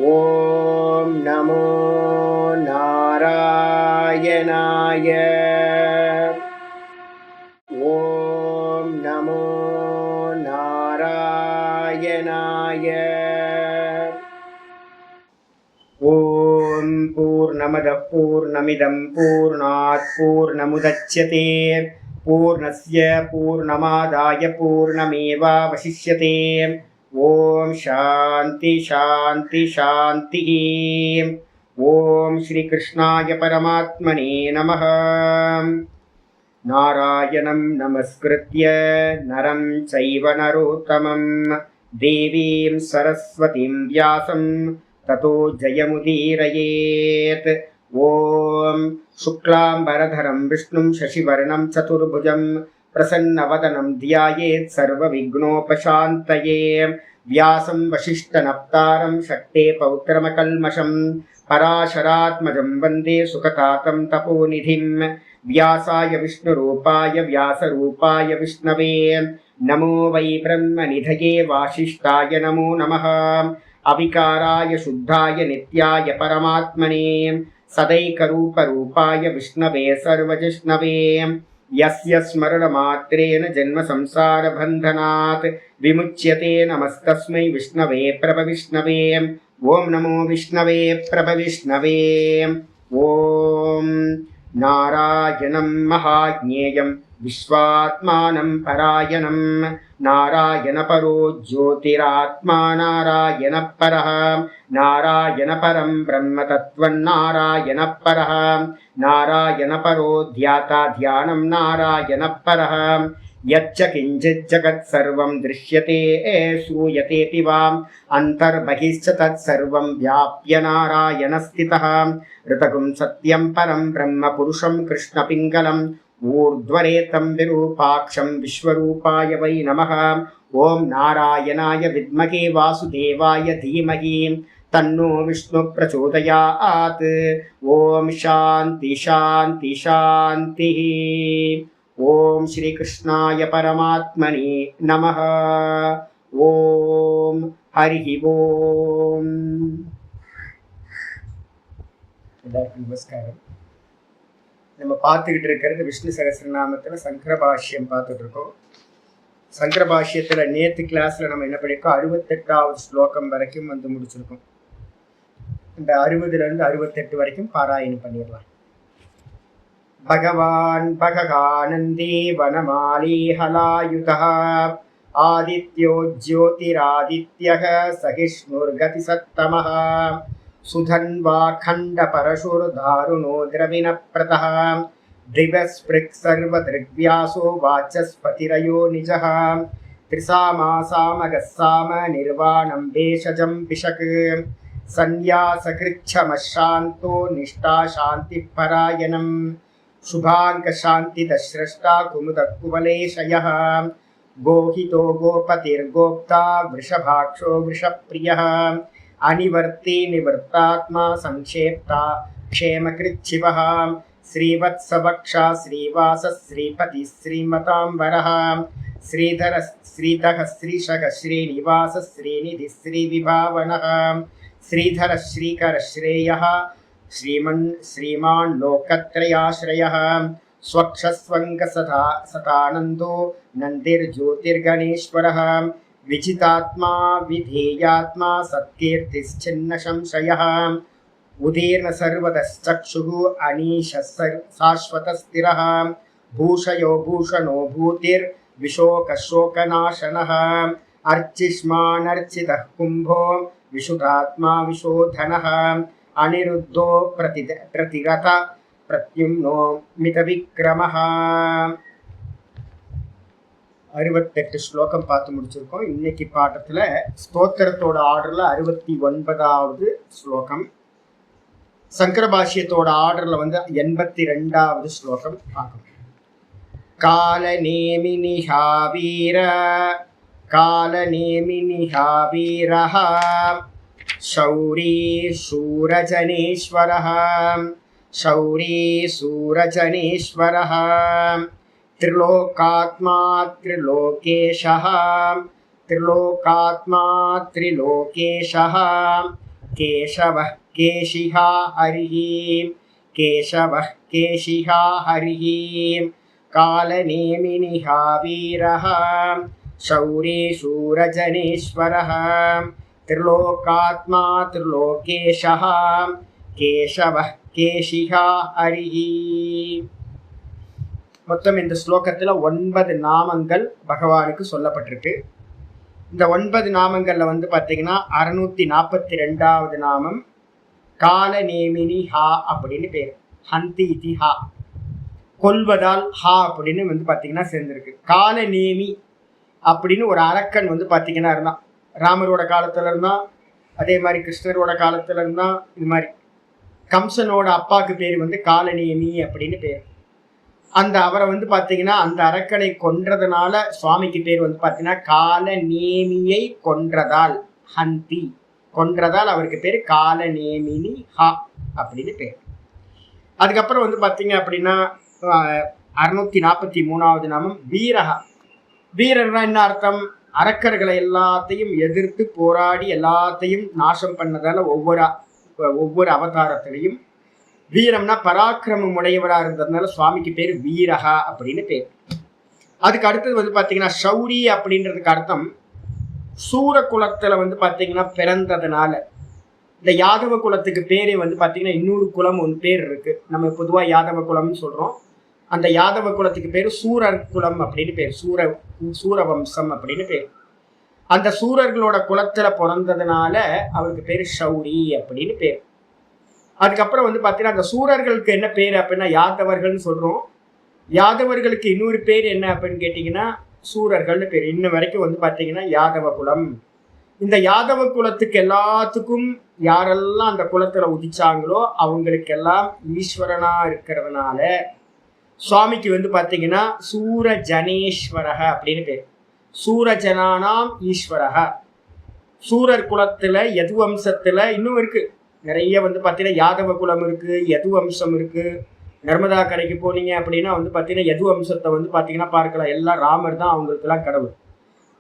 ஓம் நமோ நாராயணாய. ஓம் நமோ நாராயணாய. ஓம் பூர்ணமதః பூர்ணமிதம் பூர்ணாத் பூர்ணமுதச்யதே பூர்ணஸ்ய பூர்ணமாதாய பூர்ணமேவாவசிஷ்யதே. ஓம் சாந்தி சாந்தி சாந்தி. ஓம் ஸ்ரீ கிருஷ்ணாய பரமாத்மனே நமः. நாராயணம் நமஸ்கிருத்ய நரம் சைவ நரோத்தமம் தேவீம் சரஸ்வதீம் வியாசம் ததோ ஜயமுதீரயேத். ஓம் சுக்லாம்பரதரம் விஷ்ணும் சசிவர்ணம் சதுர்புஜம் பிரசன்னவதனம் த்யாயேத் சர்வவிக்னோபசாந்தயே. வியாசம் வசிஷ்டநப்தாரம் சக்தே பௌத்திரமகல்மஷம் பராசராத்மஜம் வந்தே சுகதாதம் தபோநிதிம். व्यासाय विष्णुरूपाय व्यासरूपाय विष्णवे नमो वै ब्रह्मनिधये वासिष्ठाय नमो नमः. अविकाराय शुद्धाय नित्याय परमात्मने सदैकरूपरूपाय विष्णवे सर्वजिष्णवे. यस्य स्मरणमात्रेण जन्मसंसारबन्धनात् विमुच्यते नमस्तस्मै विष्णवे प्रभविष्णवे. ॐ नमो विष्णवे प्रभविष्णवे. ॐ नारायणं महाज्ञेयं विश्वात्मानं परायणं नारायणपरो ज्योतिरात्मा नारायणपरः. नारायणपरं ब्रह्मतत्त्वं नारायणपरः. नारायणपरो ध्याता ध्यानं नारायणपरः. यच्च किञ्चित् जगत्सर्वं दृश्यते श्रूयतेऽपि वा अन्तर्बहिश्च तत्सर्वं व्याप्य नारायणस्थितः. ऋतगुं सत्यं परं ब्रह्म पुरुषं कृष्णपिङ्गलम् ऊर्ध्वरेतं विरूपाक्षं विश्वरूपाय वै नमः. ॐ नारायणाय विद्महे वासुदेवाय धीमहि तन्नो विष्णु प्रचोदयात्. ॐ शान्ति शान्ति शान्तिः. ஓம் ஸ்ரீ கிருஷ்ணாய பரமாத்மனே நமः. ஓம் ஹரி ஓம். எல்லாருக்கும் நமஸ்காரம். நம்ம பார்த்துக்கிட்டு இருக்கிறது விஷ்ணு சகஸ்ரநாமத்தில் சங்கர பாஷ்யம் பார்த்துட்டு இருக்கோம். சங்கர பாஷ்யத்தில் நேற்று கிளாஸில் நம்ம என்ன பண்ணியிருக்கோம், 68வது ஸ்லோகம் வரைக்கும் வந்து முடிச்சிருக்கோம். இந்த 60லேருந்து 68 வரைக்கும் பாராயணம் பண்ணிடலாம். भगवान् भगगानन्दी वनमाली हलायुतः आदित्यो ज्योतिरादित्यः सहिष्णुर्गतिसत्तमः सुधन्वाखण्डपरशुर्दारुणो द्रविणप्रतः दिवस्पृक् सर्वदृग्व्यासो वाचस्पतिरयो निजः त्रिसामासामगस्साम निर्वाणं भेषजं पिशक् सन्न्यासकृच्छमशान्तो निष्ठा शान्तिः परायणम् शुभांक शांति दश्रष्टा कुमुदकुवलेशयः गोहितो गोपतिर्गोप्ता वृषभाक्षो वृषप्रियः अनिवर्ती निवृत्तात्मा संक्षेप्ता क्षेमकृच्छिवः श्रीवत्सवक्षा श्रीवास श्रीपति श्रीमतांबरः श्रीधर श्रीधः श्रीशग श्रीनिवास श्रीनिधि श्रीविभावनः श्रीधर श्रीकर श्रेयः श्रीमान् लोकत्रयाश्रयः स्वक्षस्वंग सदानंदो नंदिर्ज्योतिर्गणेश्वरः विजितात्मा विधेयात्मा सत्कीर्तिश्चिन्न संशयः उदीर्न सर्वतश्चक्षुः अनीश शाश्वतस्थिरः भूषयो भूषणो भूतिर्विशोकशोकनाशनः अर्चिष्मानर्चितः कुंभो विशुद्धात्मा विशोधनः अनिरुद्धो प्रतिगत प्रत्युम्नो मितविक्रमः. 68 ஸ்லோகம் பார்த்து முடிச்சிருக்கோம். இன்னைக்கு பாட்டத்தில் ஸ்தோத்திரத்தோட ஆர்டரில் 69வது ஸ்லோகம், சங்கர பாஷ்யத்தோட ஆர்டரில் வந்து 82வது ஸ்லோகம் பார்க்கணும். காலநேமினிஹா வீர காலநேமினிஹா வீரஹ शौरी शूरजनेश्वरः शौरी सूरजनेश्वरः त्रिलोकात्मा त्रिलोकेशः त्रिलोकात्मा त्रिलोकेशः கேசவः கேஷிஹா ஹரிஹீம் கேசவः கேஷிஹா ஹரிஹீம் காலநேமினிஹா வீரः शौरी शूरजनेश्वरः त्रिलोकात्मा त्रिलोकेशः केशवः केशिहा हरिः. மொத்தம் இந்த ஸ்லோகத்தில் 9 நாமங்கள் பகவானுக்கு சொல்லப்பட்டிருக்கு. இந்த 9 நாமங்களில் வந்து பார்த்தீங்கன்னா 642வது நாமம் காலநேமினி ஹா அப்படின்னு பேர். ஹந்தி இதி ஹா, கொல்வதால் ஹா அப்படின்னு வந்து பார்த்தீங்கன்னா சேர்ந்துருக்கு. காலநேமி அப்படின்னு ஒரு அரக்கன் வந்து பார்த்தீங்கன்னா இருந்தான். ராமரோட காலத்துல இருந்தான், அதே மாதிரி கிருஷ்ணரோட காலத்துல இருந்தான். இது மாதிரி கம்சனோட அப்பாவுக்கு பேர் வந்து காலநேமி அப்படின்னு பேர். அந்த அவரை வந்து பார்த்தீங்கன்னா அந்த அரக்கனை கொன்றதுனால சுவாமிக்கு பேர் வந்து பார்த்தீங்கன்னா காலநேமியை கொன்றதால், ஹந்தி கொன்றதால் அவருக்கு பேர் காலநேமினி ஹா அப்படின்னு பேர். அதுக்கப்புறம் வந்து பார்த்தீங்க அப்படின்னா 643வது நாமம் வீரஹா. வீரர்னா என்ன அர்த்தம்? அரக்கர்களை எல்லாத்தையும் எதிர்த்து போராடி எல்லாத்தையும் நாசம் பண்ணதால ஒவ்வொரு அவதாரத்திலையும் வீரம்னா பராக்கிரமம் உடையவராக இருந்ததுனால சுவாமிக்கு பேர் வீரஹா அப்படின்னு பேர். அதுக்கு அடுத்தது வந்து பார்த்தீங்கன்னா ஷௌரி அப்படின்றதுக்கு அர்த்தம் சூர குலத்துல வந்து பார்த்தீங்கன்னா பிறந்ததுனால. இந்த யாதவ குலத்துக்கு பேரே வந்து பார்த்தீங்கன்னா இன்னொரு குலம் ஒன்று பேர் இருக்கு. நம்ம பொதுவாக யாதவ குலம்னு சொல்றோம். அந்த யாதவ குலத்துக்கு பேர் சூரர் குலம் அப்படின்னு பேர். சூரவம்சம் அப்படின்னு பேர். அந்த சூரர்களோட குலத்துல பிறந்ததுனால அவருக்கு பேர் ஷௌரி அப்படின்னு பேர். அதுக்கப்புறம் வந்து பார்த்தீங்கன்னா அந்த சூரர்களுக்கு என்ன பேர் அப்படின்னா யாதவர்கள்னு சொல்றோம். யாதவர்களுக்கு இன்னொரு பேர் என்ன அப்படின்னு கேட்டிங்கன்னா சூரர்கள்னு பேர். இன்ன வரைக்கும் வந்து பார்த்தீங்கன்னா யாதவ குலம். இந்த யாதவ குலத்துக்கு எல்லாத்துக்கும் யாரெல்லாம் அந்த குலத்துல உதிச்சாங்களோ அவங்களுக்கெல்லாம் ஈஸ்வரனா இருக்கிறதுனால சுவாமிக்கு வந்து பார்த்தீங்கன்னா சூரஜனேஸ்வரக அப்படின்னு பேர். சூரஜனானாம் ஈஸ்வரக. சூரர் குலத்துல யது வம்சத்துல இன்னும் இருக்கு நிறைய வந்து பார்த்தீங்கன்னா யாதவ குலம் இருக்கு, யது வம்சம் இருக்கு. நர்மதா கரைக்கு போனீங்க அப்படின்னா வந்து பார்த்தீங்கன்னா யது வம்சத்தை வந்து பார்த்தீங்கன்னா பார்க்கலாம். எல்லாம் ராமர் தான் அவங்களுக்கெல்லாம் கடவுள்.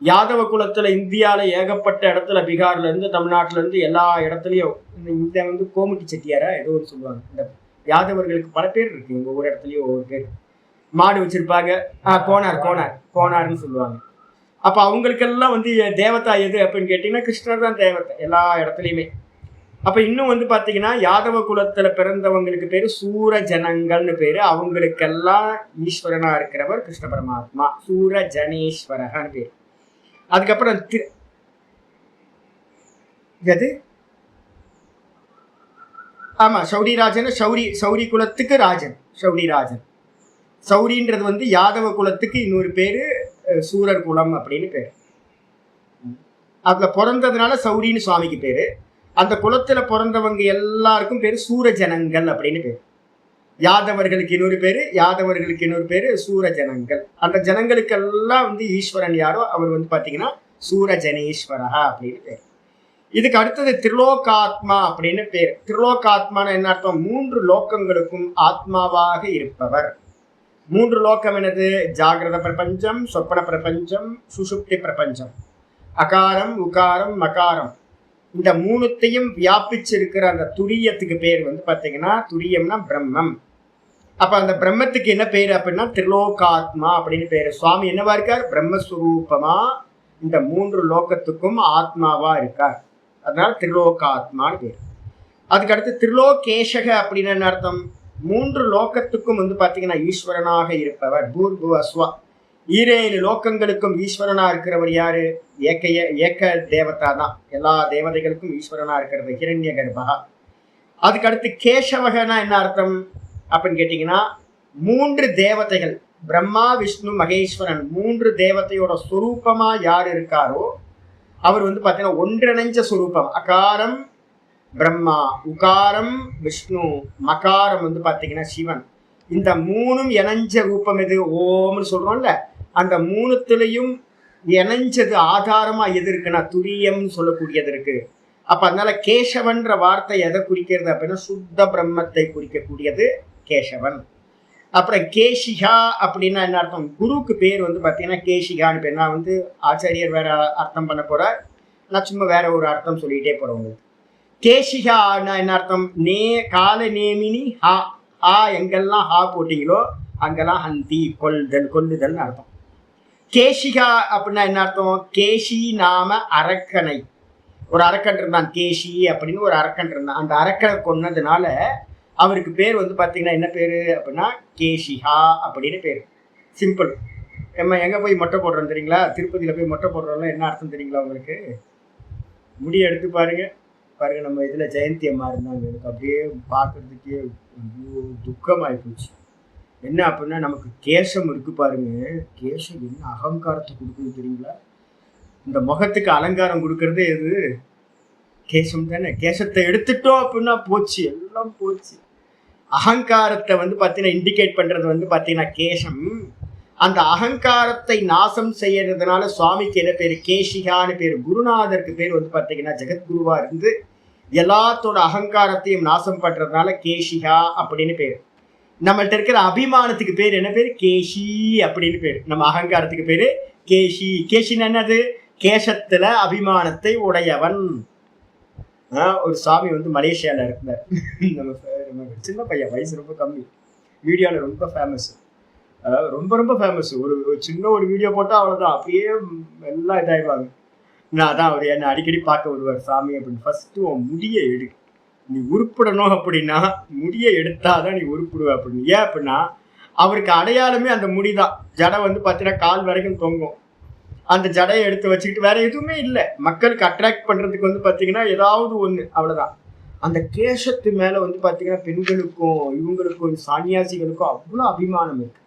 யாதவ குலத்துல இந்தியாவில ஏகப்பட்ட இடத்துல, பீகார்ல இருந்து தமிழ்நாட்டுல இருந்து எல்லா இடத்துலையும் இந்த வந்து கோமுட்டி செட்டியாரா ஏதோ ஒரு சொல்லுவாங்க. இந்த யாதவர்களுக்கு பல பேர் இருக்கு. ஒவ்வொரு இடத்துலயும் ஒவ்வொரு பேர். மாடு வச்சிருப்பாங்க, கோனார்னு சொல்லுவாங்க. அப்ப அவங்களுக்கெல்லாம் வந்து தேவதா எது அப்படின்னு கேட்டீங்கன்னா கிருஷ்ணர் தான் தேவதை எல்லா இடத்துலையுமே. அப்ப இன்னும் வந்து பாத்தீங்கன்னா யாதவ குலத்துல பிறந்தவங்களுக்கு பேரு சூரஜனங்கள்னு பேரு. அவங்களுக்கெல்லாம் ஈஸ்வரனா இருக்கிறவர் கிருஷ்ண பரமாத்மா, சூரஜனேஸ்வரகான்னு பேரு. அதுக்கப்புறம் எது ஆமா சௌரிராஜன். சௌரி குலத்துக்கு ராஜன் சௌரிராஜன். சௌரின்றது வந்து யாதவ குலத்துக்கு இன்னொரு பேரு சூரர் குலம் அப்படின்னு பேரு. அதுல பிறந்ததுனால சௌரின்னு சுவாமிக்கு பேரு. அந்த குலத்துல பிறந்தவங்க எல்லாருக்கும் பேரு சூரஜனங்கள் அப்படின்னு பேரு. யாதவர்களுக்கு இன்னொரு பேரு சூரஜனங்கள். அந்த ஜனங்களுக்கெல்லாம் வந்து ஈஸ்வரன் யாரோ அவர் வந்து பாத்தீங்கன்னா சூரஜனேஸ்வரா அப்படின்னு பேரு. இதுக்கு அடுத்தது திரிலோகாத்மா அப்படின்னு பேர். திரிலோகாத்மான என்ன அர்த்தம்? 3 லோக்கங்களுக்கும் ஆத்மாவாக இருப்பவர். 3 லோக்கம் என்னது? ஜாகிரத பிரபஞ்சம், சொப்பன பிரபஞ்சம், சுஷுப்தி பிரபஞ்சம். அகாரம், உகாரம், மகாரம். இந்த 3த்தையும் வியாபிச்சிருக்கிற அந்த துரியத்துக்கு பேர் வந்து பார்த்தீங்கன்னா துரியம்னா பிரம்மம். அப்ப அந்த பிரம்மத்துக்கு என்ன பேர் அப்படின்னா திரிலோகாத்மா அப்படின்னு பேரு. சுவாமி என்னவா இருக்கார்? பிரம்மஸ்வரூபமா இந்த 3 லோகத்துக்கும் ஆத்மாவா இருக்கார். அதனால திரிலோகாத்மான்னு பேர். அதுக்கு அடுத்து திரிலோகேஷக அப்படின்னு என்ன அர்த்தம்? 3 லோகத்துக்கும் வந்து பார்த்தீங்கன்னா ஈஸ்வரனாக இருப்பவர். பூர்புவஸ்வா. 7 லோகங்களுக்கும் ஈஸ்வரனா இருக்கிறவர் யாரு? ஏக்க தேவதா தான். எல்லா தேவதைகளுக்கும் ஈஸ்வரனா இருக்கிறது ஹிரண்ய கர்ப்பா. அதுக்கு அடுத்து கேசவகனா என்ன அர்த்தம் அப்படின்னு கேட்டீங்கன்னா 3 தேவதைகள் பிரம்மா, விஷ்ணு, மகேஸ்வரன் 3 தேவதையோட ஸ்வரூபமா யார் இருக்காரோ அவர் வந்து பார்த்தீங்கன்னா ஒன்றிணைஞ்ச ஸ்வரூபம். அகாரம் பிரம்மா, உகாரம் விஷ்ணு, மகாரம் வந்து பார்த்தீங்கன்னா சிவன். இந்த 3ம் இணைஞ்ச ரூபம் எது? ஓம்னு சொல்றோம்ல. அந்த 3த்துலையும் இணைஞ்சது ஆதாரமா எது இருக்குன்னா துரியம்னு சொல்லக்கூடியது இருக்கு. அப்ப அதனால கேசவன்ற வார்த்தை எதை குறிக்கிறது அப்படின்னா சுத்த பிரம்மத்தை குறிக்கக்கூடியது கேசவன். அப்புறம் கேஷிகா அப்படின்னா என்ன அர்த்தம்? குருவுக்கு பேர் வந்து பார்த்தீங்கன்னா கேஷிகான்னு பேர். நான் வந்து ஆச்சாரியர் வேற அர்த்தம் பண்ண போறார், நான் சும்மா வேற ஒரு அர்த்தம் சொல்லிட்டே போறேன் உங்களுக்கு. கேஷிகான்னா என்ன அர்த்தம்? கால நேமினி ஹா. ஹா எங்கெல்லாம் ஹா போட்டிங்களோ அங்கெல்லாம் ஹந்தி கொல்லுதல்னு அர்த்தம். கேஷிகா அப்படின்னா என்ன அர்த்தம்? கேஷி நாம அரக்கனை. ஒரு அரக்கன் இருந்தான், கேஷி அப்படின்னு ஒரு அரக்கன் இருந்தான். அந்த அரக்கனை கொன்னதுனால அவருக்கு பேர் வந்து பார்த்தீங்கன்னா என்ன பேர் அப்படின்னா கேஷிகா அப்படின்னு பேர். சிம்பிள். நம்ம எங்கே போய் மொட்டை போடுறோம் தெரியுங்களா? திருப்பதியில் போய் மொட்டை போடுறோம்லாம் என்ன அர்த்தம் தெரியுங்களா உங்களுக்கு? முடியை எடுத்து பாருங்க. நம்ம இதில் ஜெயந்தி அம்மா இருந்தாங்க. எனக்கு அப்படியே பார்க்கறதுக்கே துக்கமாகி போச்சு. என்ன அப்படின்னா நமக்கு கேசம் இருக்கு பாருங்க. கேசம் என்ன அகங்காரத்தை கொடுக்குது தெரியுங்களா? இந்த முகத்துக்கு அலங்காரம் கொடுக்கறதே எது? கேசம் தானே. கேசத்தை எடுத்துட்டோம் அப்படின்னா போச்சு, எல்லாம் போச்சு. அகங்காரத்தை வந்து பார்த்தீங்கன்னா இண்டிகேட் பண்றது வந்து பார்த்தீங்கன்னா கேசம். அந்த அகங்காரத்தை நாசம் செய்யறதுனால சுவாமிக்கு என்ன பேர்? கேஷிகான்னு பேர். குருநாதருக்கு பேர் வந்து பார்த்தீங்கன்னா ஜெகத்குருவா இருந்து எல்லாத்தோட அகங்காரத்தையும் நாசம் பண்றதுனால கேஷிகா அப்படின்னு பேர். நம்மள்ட்ட இருக்கிற அபிமானத்துக்கு பேர் என்ன பேர்? கேஷி அப்படின்னு பேர். நம்ம அகங்காரத்துக்கு பேரு கேஷி. கேஷின்னு என்னது? கேசத்துல அபிமானத்தை உடையவன். ஒரு சாமி வந்து மலேசியால இருந்தார். நம்ம சின்ன பையன், வயசு ரொம்ப கம்மி, வீடியோல ரொம்ப ஃபேமஸ், ரொம்ப ஃபேமஸ். ஒரு சின்ன ஒரு வீடியோ போட்டா அவ்வளவுதான், அப்படியே எல்லாம் இதாயிடுவாங்க. நான் தான் அவர் என்னை அடிக்கடி பார்க்க வருவார். சாமி அப்படின்னு ஃபர்ஸ்ட் உன் முடியை எடு, நீ உருப்பிடணும் அப்படின்னா முடியை எடுத்தாதான் நீ உருப்பிடுவ அப்படின்னு. ஏன் அப்படின்னா அவருக்கு அடையாளமே அந்த முடிதான். ஜடை வந்து பார்த்தீங்கன்னா கால் வரைக்கும் தொங்கும். அந்த ஜடையை எடுத்து வச்சுக்கிட்டு வேற எதுவுமே இல்லை. மக்களுக்கு அட்ராக்ட் பண்றதுக்கு வந்து பார்த்தீங்கன்னா ஏதாவது ஒன்று, அவ்வளோதான். அந்த கேசத்து மேல வந்து பார்த்தீங்கன்னா பெண்களுக்கும் இவங்களுக்கும் சான்னியாசிகளுக்கும் அவ்வளோ அபிமானம் இருக்கு.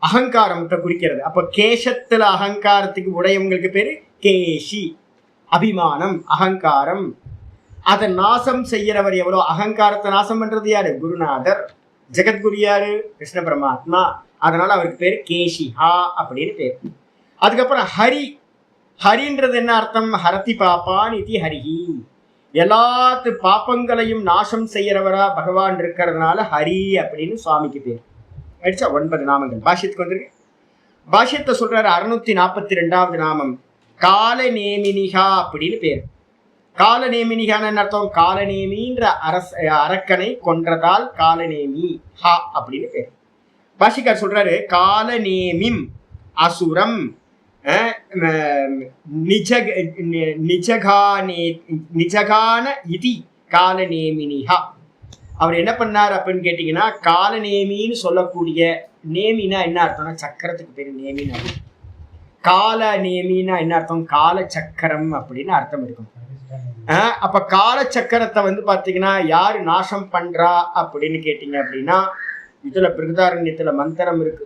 அகங்காரத்தை குறிக்கிறது. அப்ப கேசத்துல அகங்காரத்துக்கு உடையவங்களுக்கு பேரு கேஷி. அபிமானம், அகங்காரம். அதை நாசம் செய்யறவர் எவ்வளோ? அகங்காரத்தை நாசம் பண்றது யாரு? குருநாதர். ஜெகத்குரு யாரு? கிருஷ்ண பரமாத்மா. அதனால அவருக்கு பேரு கேஷிஹா அப்படின்னு பேர். அதுக்கப்புறம் ஹரி. ஹரின்றது என்ன அர்த்தம்? ஹரதி பாப்பான் இதி ஹரிஹி. எல்லாத்து பாப்பங்களையும் நாசம் செய்யறவரா பகவான் இருக்கிறதுனால ஹரி அப்படின்னு சுவாமிக்கு பேர். ஆயிடுச்சா? 9 நாமங்கள். பாஷ்யத்துக்கு வந்துருக்கு. பாஷ்யத்தை சொல்றாரு 642வது நாமம் கால நேமினிகா அப்படின்னு பேர். காலநேமினிகான என்ன அர்த்தம்? காலநேமின்ற அரக்கனை கொன்றதால் காலநேமி ஹா அப்படின்னு பேர். பாஷிக்கார் சொல்றாரு காலநேமிம் அசுரம் நிஜகான இதி காலநேமினிஹா. அவர் என்ன பண்ணார் அப்படின்னு கேட்டீங்கன்னா, காலநேமின்னு சொல்லக்கூடிய, நேமினா என்ன அர்த்தம்னா சக்கரத்துக்கு பேரு நேமின்னு. கால நேமின்னா என்ன அர்த்தம்? கால சக்கரம் அப்படின்னு அர்த்தம் இருக்கும். அப்ப கால சக்கரத்தை வந்து பாத்தீங்கன்னா யாரு நாசம் பண்றா அப்படின்னு கேட்டீங்க அப்படின்னா, இதுல பிருகதாரண்யத்துல மந்திரம் இருக்கு.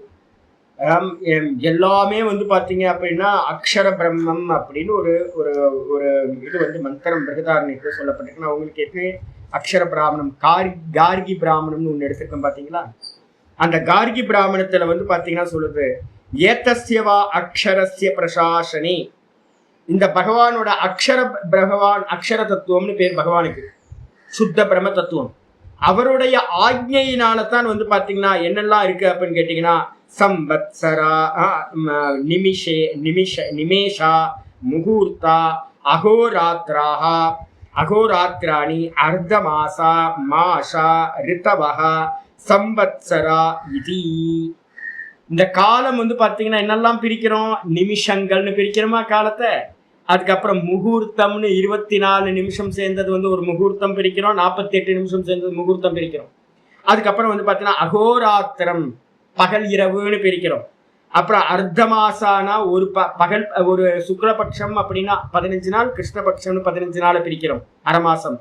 எல்லாமே வந்து பாத்தீங்க அப்படின்னா அக்ஷர பிரம்மம் அப்படின்னு ஒரு ஒரு இது வந்து மந்திரம் பிருகதாரண்யத்துல சொல்லப்பட்டிருக்கு. நான் உங்களுக்கு ஏற்கனவே அக்ஷர பிராமணம் கார்கி பிராமணம்னு ஒண்ணு எடுத்திருக்கேன் பாத்தீங்களா? அந்த கார்கி பிராமணத்துல வந்து பாத்தீங்கன்னா சொல்லுது, ஏதஸ்யவா அக்ஷரஸ்ய பிரசாசனே. இந்த பகவானோட அக்ஷர தத்துவம்னு பேர் பகவானுக்கு, சுத்த பிரம்ம தத்துவம். அவருடைய ஆக்ஞையினால தான் வந்து பாத்தீங்கன்னா என்னெல்லாம் இருக்கு அப்படின்னு கேட்டீங்கன்னா, சம்பத்சரா, நிமேஷா, முகூர்த்தா, அகோராத்ராஹா, அகோராத்ராணி, அர்த்தமாசா, மாஷா, ரிதவஹா, சம்பத்சரா இதி. இந்த காலம் வந்து பாத்தீங்கன்னா என்னெல்லாம் பிரிக்கிறோம்? நிமிஷங்கள்னு பிரிக்கிறோமா காலத்தை. அதுக்கப்புறம் முகூர்த்தம்னு 24 நிமிஷம் சேர்ந்தது வந்து ஒரு முகூர்த்தம் பிரிக்கிறோம். 48 நிமிஷம் சேர்ந்தது முகூர்த்தம் பிரிக்கிறோம். அதுக்கப்புறம் வந்து பாத்தீங்கன்னா அகோராத்திரம், பகல் இரவுன்னு பிரிக்கிறோம். அப்புறம் அர்த்தமாசானா ஒரு பகல், ஒரு சுக்லபட்சம் அப்படின்னா 15 நாள், கிருஷ்ணபட்சம்னு 15 நாளை பிரிக்கிறோம், அரை மாசம்.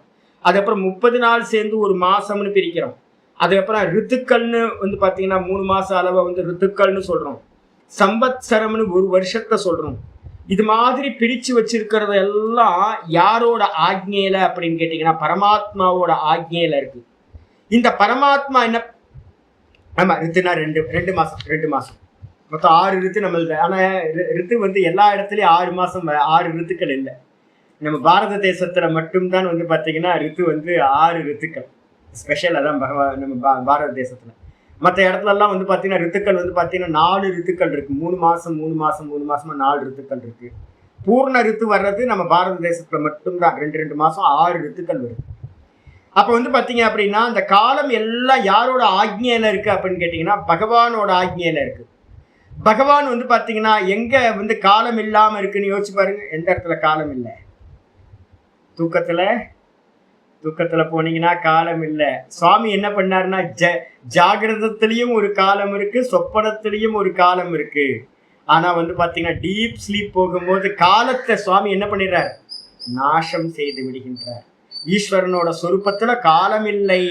அதுக்கப்புறம் 30 நாள் சேர்ந்து ஒரு மாசம்னு பிரிக்கிறோம். அதுக்கப்புறம் ரித்துக்கள்னு வந்து பாத்தீங்கன்னா 3 மாச அளவை வந்து ரித்துக்கள்னு சொல்றோம். சம்பத்சரம்னு ஒரு வருஷத்தை சொல்றோம். இது மாதிரி பிரிச்சு வச்சிருக்கிறது எல்லாம் யாரோட ஆக்ஞையில அப்படின்னு கேட்டீங்கன்னா பரமாத்மாவோட ஆக்ஞையில இருக்கு. இந்த பரமாத்மா என்ன, ஆமா ரித்துனா ரெண்டு மாசம் மொத்தம் 6 ரித்து நம்மளது. ஆனா ரித்து வந்து எல்லா இடத்துலயும் 6 மாசம், 6 ரித்துக்கள் இல்லை. நம்ம பாரத தேசத்துல மட்டும்தான் வந்து பாத்தீங்கன்னா ரித்து வந்து 6 ரித்துக்கள் ஸ்பெஷல். அதான் பகவான் நம்ம பாரத தேசத்துல. மற்ற இடத்துல எல்லாம் வந்து பாத்தீங்கன்னா ரித்துக்கள் வந்து பாத்தீங்கன்னா 4 ரித்துக்கள் இருக்கு. 3 மாசமா 4 ரித்துக்கள் இருக்கு. பூர்ண ரித்து வர்றது நம்ம பாரத தேசத்துல மட்டும்தான் 2 மாசம் 6 ரித்துக்கள் வருது. அப்ப வந்து பாத்தீங்க அப்படின்னா அந்த காலம் எல்லாம் யாரோட ஆக்ஞையில இருக்கு அப்படின்னு கேட்டீங்கன்னா பகவானோட ஆக்ஞையில இருக்கு. பகவான் வந்து பாத்தீங்கன்னா எங்க வந்து காலம் இல்லாம இருக்குன்னு யோசிச்சு பாருங்க. எந்த இடத்துல காலம் இல்லை? தூக்கத்துல போனீங்கன்னா காலம் இல்லை. சுவாமி என்ன பண்ணாருன்னா ஜாகிரதத்திலையும் ஒரு காலம் இருக்கு, சொப்பனத்திலையும் ஒரு காலம் இருக்கு. ஆனா வந்து பாத்தீங்கன்னா டீப் ஸ்லீப் போகும்போது காலத்தை சுவாமி என்ன பண்ணிடுறார்? நாசம் செய்து விடுகின்றார். ஈஸ்வரனோட சொரூபத்துல காலம் இல்லை.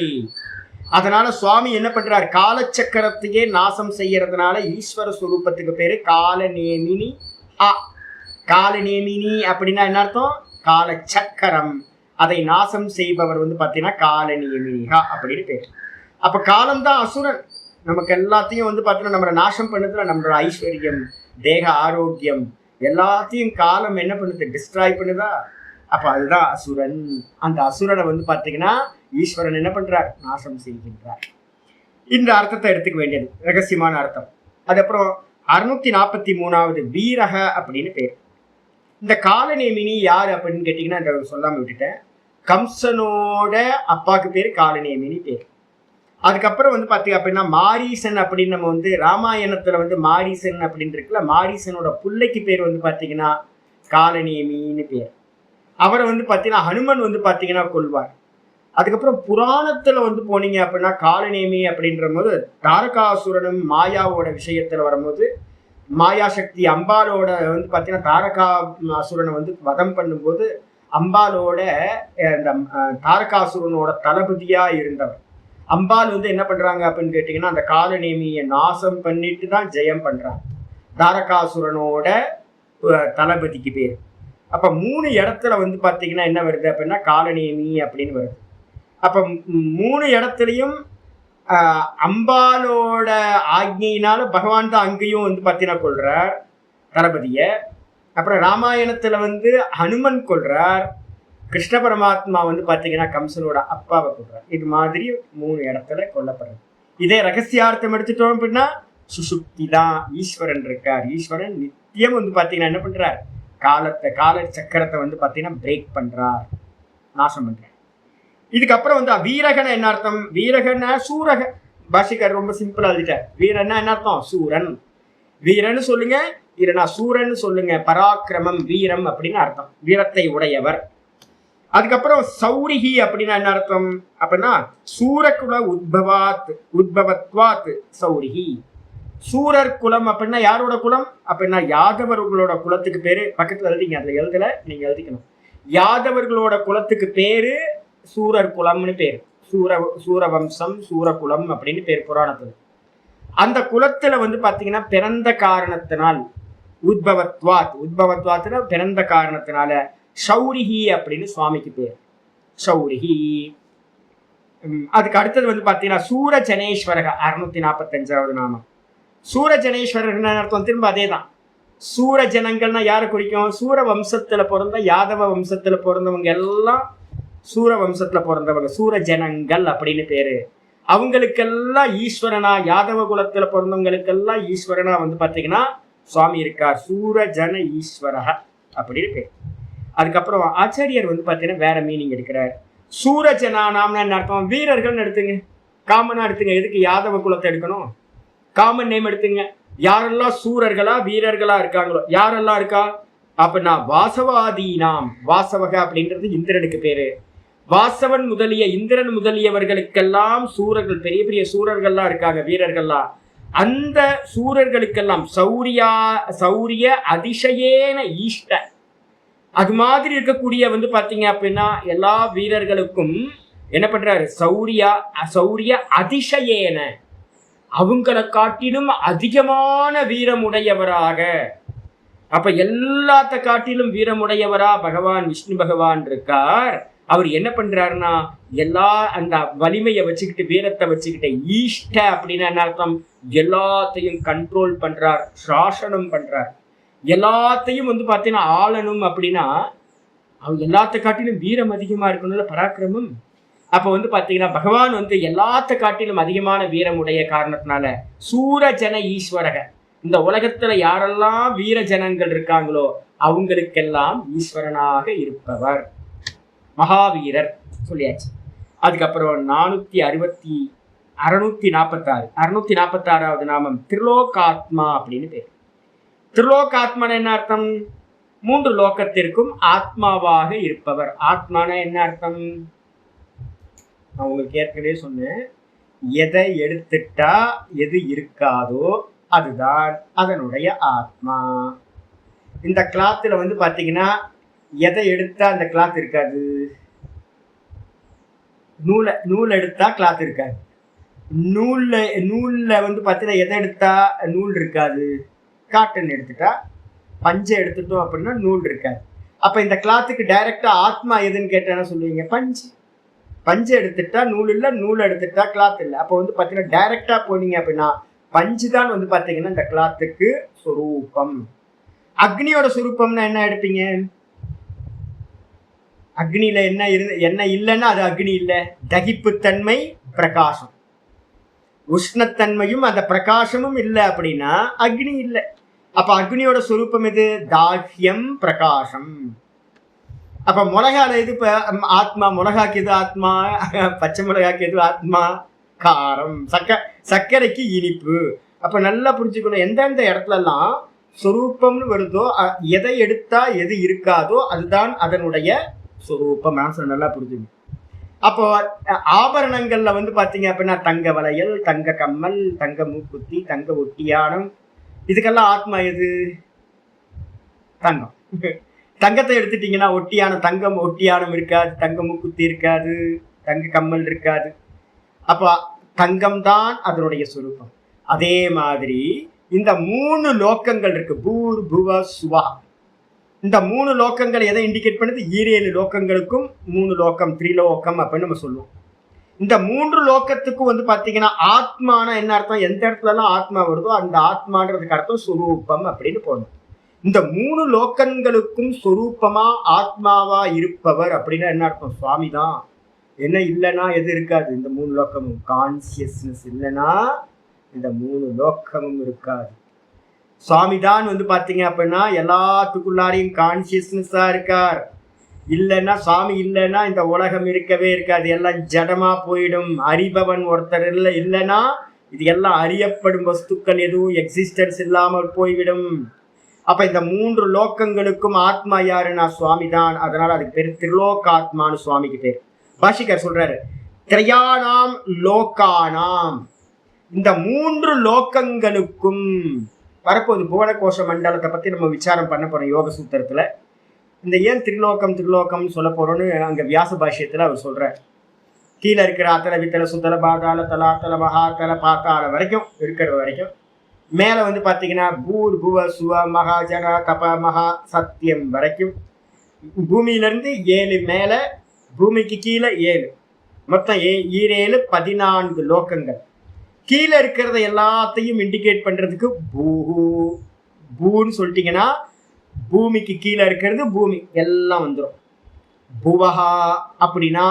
அதனால சுவாமி என்ன பண்றார்? காலச்சக்கரத்தையே நாசம் செய்யறதுனால ஈஸ்வர சுரூபத்துக்கு பேரு காலநேமினி. காலநேமினி அப்படின்னா என்ன அர்த்தம்? காலச்சக்கரம். அதை நாசம் செய்பவர் வந்து பாத்தீங்கன்னா காலநேமினிகா அப்படின்னு பேர். அப்ப காலம்தான் அசுரன். நமக்கு எல்லாத்தையும் வந்து பாத்தீங்கன்னா நம்மளை நாசம் பண்ணுதுல, நம்மளோட ஐஸ்வர்யம், தேக ஆரோக்கியம் எல்லாத்தையும் காலம் என்ன பண்ணுது? டிஸ்ட்ராய் பண்ணுதா? அப்ப அதுதான் அசுரன். அந்த அசுரனை வந்து பாத்தீங்கன்னா ஈஸ்வரன் என்ன பண்றார்? நாசம் செய்கின்றார். இந்த அர்த்தத்தை எடுத்துக்க வேண்டியது ரகசியமான அர்த்தம். அதுக்கப்புறம் 643வது வீரக அப்படின்னு பேர். இந்த காலநேமினி யாரு அப்படின்னு கேட்டீங்கன்னா சொல்லாம விட்டுட்டேன். கம்சனோட அப்பாவுக்கு பேரு காலநேமினி பேர். அதுக்கப்புறம் வந்து பாத்தீங்க அப்படின்னா மாரீசன் அப்படின்னு நம்ம வந்து ராமாயணத்துல வந்து மாரீசன் அப்படின்னு இருக்குல்ல, மாரீசனோட பிள்ளைக்கு பேர் வந்து பாத்தீங்கன்னா காலநேமின்னு பேர். அவரை வந்து பாத்தீங்கன்னா ஹனுமன் வந்து பாத்தீங்கன்னா கொல்வார். அதுக்கப்புறம் புராணத்துல வந்து போனீங்க அப்படின்னா காலநேமி அப்படின்ற போது தாரகாசுரனும் மாயாவோட விஷயத்துல வரும்போது மாயா சக்தி அம்பாலோட வந்து பாத்தீங்கன்னா தாரகாசுரனை வந்து வதம் பண்ணும்போது அம்பாலோட இந்த தாரகாசுரனோட தளபதியா இருந்தவர். அம்பாள் வந்து என்ன பண்றாங்க அப்படின்னு கேட்டீங்கன்னா அந்த காலநேமியை நாசம் பண்ணிட்டு தான் ஜெயம் பண்றாங்க. தாரகாசுரனோட தளபதிக்கு பேர். அப்ப 3 இடத்துல வந்து பாத்தீங்கன்னா என்ன வருது அப்படின்னா காலநேமி அப்படின்னு வருது. அப்ப 3 இடத்துலையும் அம்பாலோட ஆக்ஞையினால பகவான் தான் அங்கேயும் வந்து பாத்தீங்கன்னா கொள்றார் தளபதிய. அப்புறம் ராமாயணத்துல வந்து ஹனுமன் கொள்றார். கிருஷ்ண பரமாத்மா வந்து பாத்தீங்கன்னா கம்சனோட அப்பாவை கொள்றார். இது மாதிரி 3 இடத்துல கொல்லப்படுறது. இதே ரகசியார்த்தம் எடுத்துட்டோம் அப்படின்னா சுசுப்தி தான் ஈஸ்வரன் இருக்கார். ஈஸ்வரன் நித்தியம் வந்து பாத்தீங்கன்னா என்ன பண்றார்? கால சக்கரத்தை வந்து பாத்தீங்கன்னா பிரேக் பண்றார், நாசம் பண்றார். இதுக்கப்புறம் வந்து வீரகன என்ன அர்த்தம்? வீரகன சூரக. பாஷிகர் ரொம்ப சிம்பிளா எழுதிட்டார். வீரன்னா என்ன அர்த்தம்? சூரன். வீரன்னு சொல்லுங்க, இல்லைன்னா சூரன் சொல்லுங்க. பராக்கிரமம் வீரம் அப்படின்னு அர்த்தம். வீரத்தை உடையவர். அதுக்கப்புறம் சௌரிகி அப்படின்னா என்ன அர்த்தம் அப்படின்னா சூரகுல உத்பவத்வாத் சௌரிகி. சூரர் குலம் அப்படின்னா யாரோட குலம் அப்படின்னா யாதவர்களோட குலத்துக்கு பேரு. பக்கத்துல எழுதிங்க, அதுல எழுதல, நீங்க எழுதிக்கணும். யாதவர்களோட குலத்துக்கு பேரு சூரர் குலம்னு பேரு. சூரவம்சம் சூரகுலம் அப்படின்னு பேர் புராணத்துல. அந்த குலத்துல வந்து பாத்தீங்கன்னா பிறந்த காரணத்தினால் உத்பவத்வாத்துல பிறந்த காரணத்தினால சௌரிகி அப்படின்னு சுவாமிக்கு பேர். சௌரிகி. அதுக்கு அடுத்தது வந்து பாத்தீங்கன்னா சூரஜனேஸ்வரக 645வது நாமம். சூரஜனேஸ்வரர் என்ன அர்த்தம்? திரும்ப அதே தான். சூர ஜனங்கள்னா யாரை குறிக்கும்? சூர வம்சத்துல பிறந்த யாதவ வம்சத்துல பிறந்தவங்க எல்லாம் சூர வம்சத்துல பிறந்தவங்க சூர ஜனங்கள் அப்படின்னு பேரு. அவங்களுக்கெல்லாம் ஈஸ்வரனா, யாதவ குலத்துல பிறந்தவங்களுக்கெல்லாம் ஈஸ்வரனா வந்து பாத்தீங்கன்னா சுவாமி இருக்கார். சூரஜன ஈஸ்வரக அப்படின்னு பேர். அதுக்கப்புறம் ஆச்சாரியர் வந்து பாத்தீங்கன்னா வேற மீனிங் எடுக்கிறார். சூரஜனானாம்னு என்ன அர்த்தம்? வீரர்கள் எடுத்துங்க, காமனா எடுத்துங்க. எதுக்கு யாதவ குலத்தை எடுக்கணும்? காமன் நேம் எடுத்துங்க. யாரெல்லாம் சூரர்களா வீரர்களா இருக்காங்களோ யாரெல்லாம் இருக்கா அப்படின்னா வாசவாதீனாம். வாசவக அப்படின்றது இந்திரனுக்கு பேரு. வாசவன் முதலிய இந்திரன் முதலியவர்களுக்கெல்லாம் சூரர்கள், பெரிய பெரிய சூரர்கள்லாம் இருக்காங்க, வீரர்கள்லாம். அந்த சூரர்களுக்கெல்லாம் சௌரிய அதிசயேன ஈஷ்ட. அது மாதிரி இருக்கக்கூடிய வந்து பாத்தீங்க அப்படின்னா எல்லா வீரர்களுக்கும் என்ன பண்றாரு? சௌரிய அதிசயேன, அவங்களை காட்டிலும் அதிகமான வீரமுடையவராக. அப்ப எல்லாத்த காட்டிலும் வீரமுடையவரா பகவான் விஷ்ணு பகவான் இருக்கார். அவர் என்ன பண்றாருன்னா எல்லா அந்த வலிமையை வச்சுக்கிட்டு வீரத்தை வச்சுக்கிட்டு ஈஷ்ட அப்படின்னா என்ன அர்த்தம்? எல்லாத்தையும் கண்ட்ரோல் பண்றார், சாசனம் பண்றார். எல்லாத்தையும் வந்து பாத்தீங்கன்னா ஆளணும் அப்படின்னா அவங்க எல்லாத்த காட்டிலும் வீரம் அதிகமா இருக்கணும்ல, பராக்கிரமம். அப்ப வந்து பாத்தீங்கன்னா பகவான் வந்து எல்லாத்த காட்டிலும் அதிகமான வீரமுடைய காரணத்தினால சூரஜன ஈஸ்வரக. இந்த உலகத்துல யாரெல்லாம் வீர ஜனங்கள் இருக்காங்களோ அவங்களுக்கெல்லாம் ஈஸ்வரனாக இருப்பவர் மகாவீரர் சொல்லியாச்சு. அதுக்கப்புறம் 646வது நாமம் திரிலோகாத்மா அப்படின்னு பேர். திரிலோகாத்மன் என்ன அர்த்தம்? 3 லோகத்திற்கும் ஆத்மாவாக இருப்பவர். ஆத்மான என்ன அர்த்தம்? நான் உங்களுக்கு ஏற்கனவே சொன்னேன், எதை எடுத்துட்டா எது இருக்காதோ அதுதான் அதனுடைய ஆத்மா. இந்த கிளாத்துல வந்து பாத்தீங்கன்னா எதை எடுத்தா அந்த கிளாத் இருக்காது? நூல் எடுத்தா கிளாத் இருக்காது. நூல்ல வந்து பாத்தீங்கன்னா எதை எடுத்தா நூல் இருக்காது? காட்டன் எடுத்துட்டா, பஞ்சை எடுத்துட்டோம் அப்படின்னா நூல் இருக்காது. அப்ப இந்த கிளாத்துக்கு டைரக்டா ஆத்மா எதுன்னு கேட்டா சொல்லுவீங்க? பஞ்சு எடுத்துட்டா நூல் இல்லை, நூல் எடுத்துட்டா கிளாத் இல்லை. அப்போ வந்து பாத்தீங்கன்னா டைரக்டா போனீங்க அப்படின்னா பஞ்சு தான் வந்து பாத்தீங்கன்னா இந்த கிளாத்துக்கு சொரூபம். அக்னியோட சொரூபம்னா என்ன எடுப்பீங்க? அக்னியில என்ன இல்லைன்னா அது அக்னி இல்லை. தகிப்புத்தன்மை, பிரகாசம். உஷ்ணத்தன்மையும் அந்த பிரகாசமும் இல்லை அப்படின்னா அக்னி இல்லை. அப்ப அக்னியோட சொரூபம் எது? தாஹ்யம், பிரகாசம். அப்ப மிளகால எது ஆத்மா? மிளகாக்கு எது ஆத்மா? பச்சை மிளகாக்கு எது ஆத்மா? காரம். சர்க்கரைக்கு இனிப்பு. அப்ப நல்லா புரிஞ்சுக்கணும், எந்தெந்த இடத்துல எல்லாம் சொரூபம்னு வருதோ, எதை எடுத்தா எது இருக்காதோ அதுதான் அதனுடைய சொரூபம். நல்லா புரிஞ்சுக்கணும். அப்போ ஆபரணங்கள்ல வந்து பாத்தீங்க அப்படின்னா தங்க வளையல், தங்க கம்மல், தங்க மூக்குத்தி, தங்க ஒட்டியானம், இதுக்கெல்லாம் ஆத்மா எது? தங்கம். தங்கத்தை எடுத்துட்டீங்கன்னா தங்கம் ஒட்டியானம் இருக்காது, தங்க மூக்குத்தி இருக்காது, தங்க கம்மல் இருக்காது. அப்போ தங்கம் தான் அதனுடைய சொரூபம். அதே மாதிரி இந்த 3 லோக்கங்கள் இருக்கு, பூர் புவ சுவா. இந்த 3 லோக்கங்கள் எதை இண்டிகேட் பண்ணுது? 7 லோக்கங்களுக்கும் 3 லோக்கம், திரிலோகம் அப்படின்னு நம்ம சொல்லுவோம். இந்த 3 லோக்கத்துக்கும் வந்து பாத்தீங்கன்னா ஆத்மான என்ன அர்த்தம்? எந்த இடத்துல எல்லாம் ஆத்மா வருதோ அந்த ஆத்மான்றதுக்கு அர்த்தம் சொரூபம் அப்படின்னு போடணும். இந்த 3 லோக்கங்களுக்கும் சொரூபமா ஆத்மாவா இருப்பவர் அப்படின்னா என்ன அர்த்தம்? சுவாமி தான். என்ன இல்லைன்னா எது இருக்காது? இந்த 3 லோக்கமும். கான்சியஸ்னஸ் இல்லைன்னா இந்த 3 லோக்கமும் இருக்காது. சுவாமி தான் வந்து பாத்தீங்க அப்படின்னா எல்லாத்துக்குள்ளாரையும் கான்சியஸ்னஸா இருக்கார். இல்லைன்னா சுவாமி இல்லைன்னா இந்த உலகம் இருக்கவே இருக்காது, எல்லாம் ஜடமா போயிடும். அறிபவன் ஒருத்தர் இல்லைன்னா இது எல்லாம் அறியப்படும் வஸ்துக்கள் எதுவும் எக்ஸிஸ்டன்ஸ் இல்லாமல் போய்விடும். அப்ப இந்த 3 லோக்கங்களுக்கும் ஆத்மா யாருன்னா சுவாமி தான். அதனால அதுக்கு பேர் திரிலோகாத்மான்னு சுவாமிக்கு பேர். பாஷிகர் சொல்றாரு, திரையானாம் லோகானாம். இந்த 3 லோக்கங்களுக்கும் வரப்போது புவன கோஷ மண்டலத்தை பத்தி நம்ம விசாரம் பண்ண போறோம் யோக சூத்திரத்துல. இந்த ஏன் திரிலோகம்னு சொல்ல போறோம்னு அங்க வியாச பாஷ்யத்துல அவர் சொல்றார். கீழே இருக்கிற அத்தல வித்தல சுத்தல பாதாள தலாத்தல மகாத்தல பாத்தாள வரைக்கும் இருக்கிற வரைக்கும், மேல வந்து பாத்தீங்கன்னா பூர் புவ சுவ மகா ஜன தப மகா சத்தியம் வரைக்கும், பூமியில இருந்து 7 மேல, பூமிக்கு கீழே 7, மொத்தம் 7 14 லோக்கங்கள். கீழே இருக்கிறத எல்லாத்தையும் இண்டிகேட் பண்றதுக்கு பூன்னு சொல்லிட்டீங்கன்னா பூமிக்கு கீழே இருக்கிறது பூமி எல்லாம் வந்துடும். புவஹா அப்படின்னா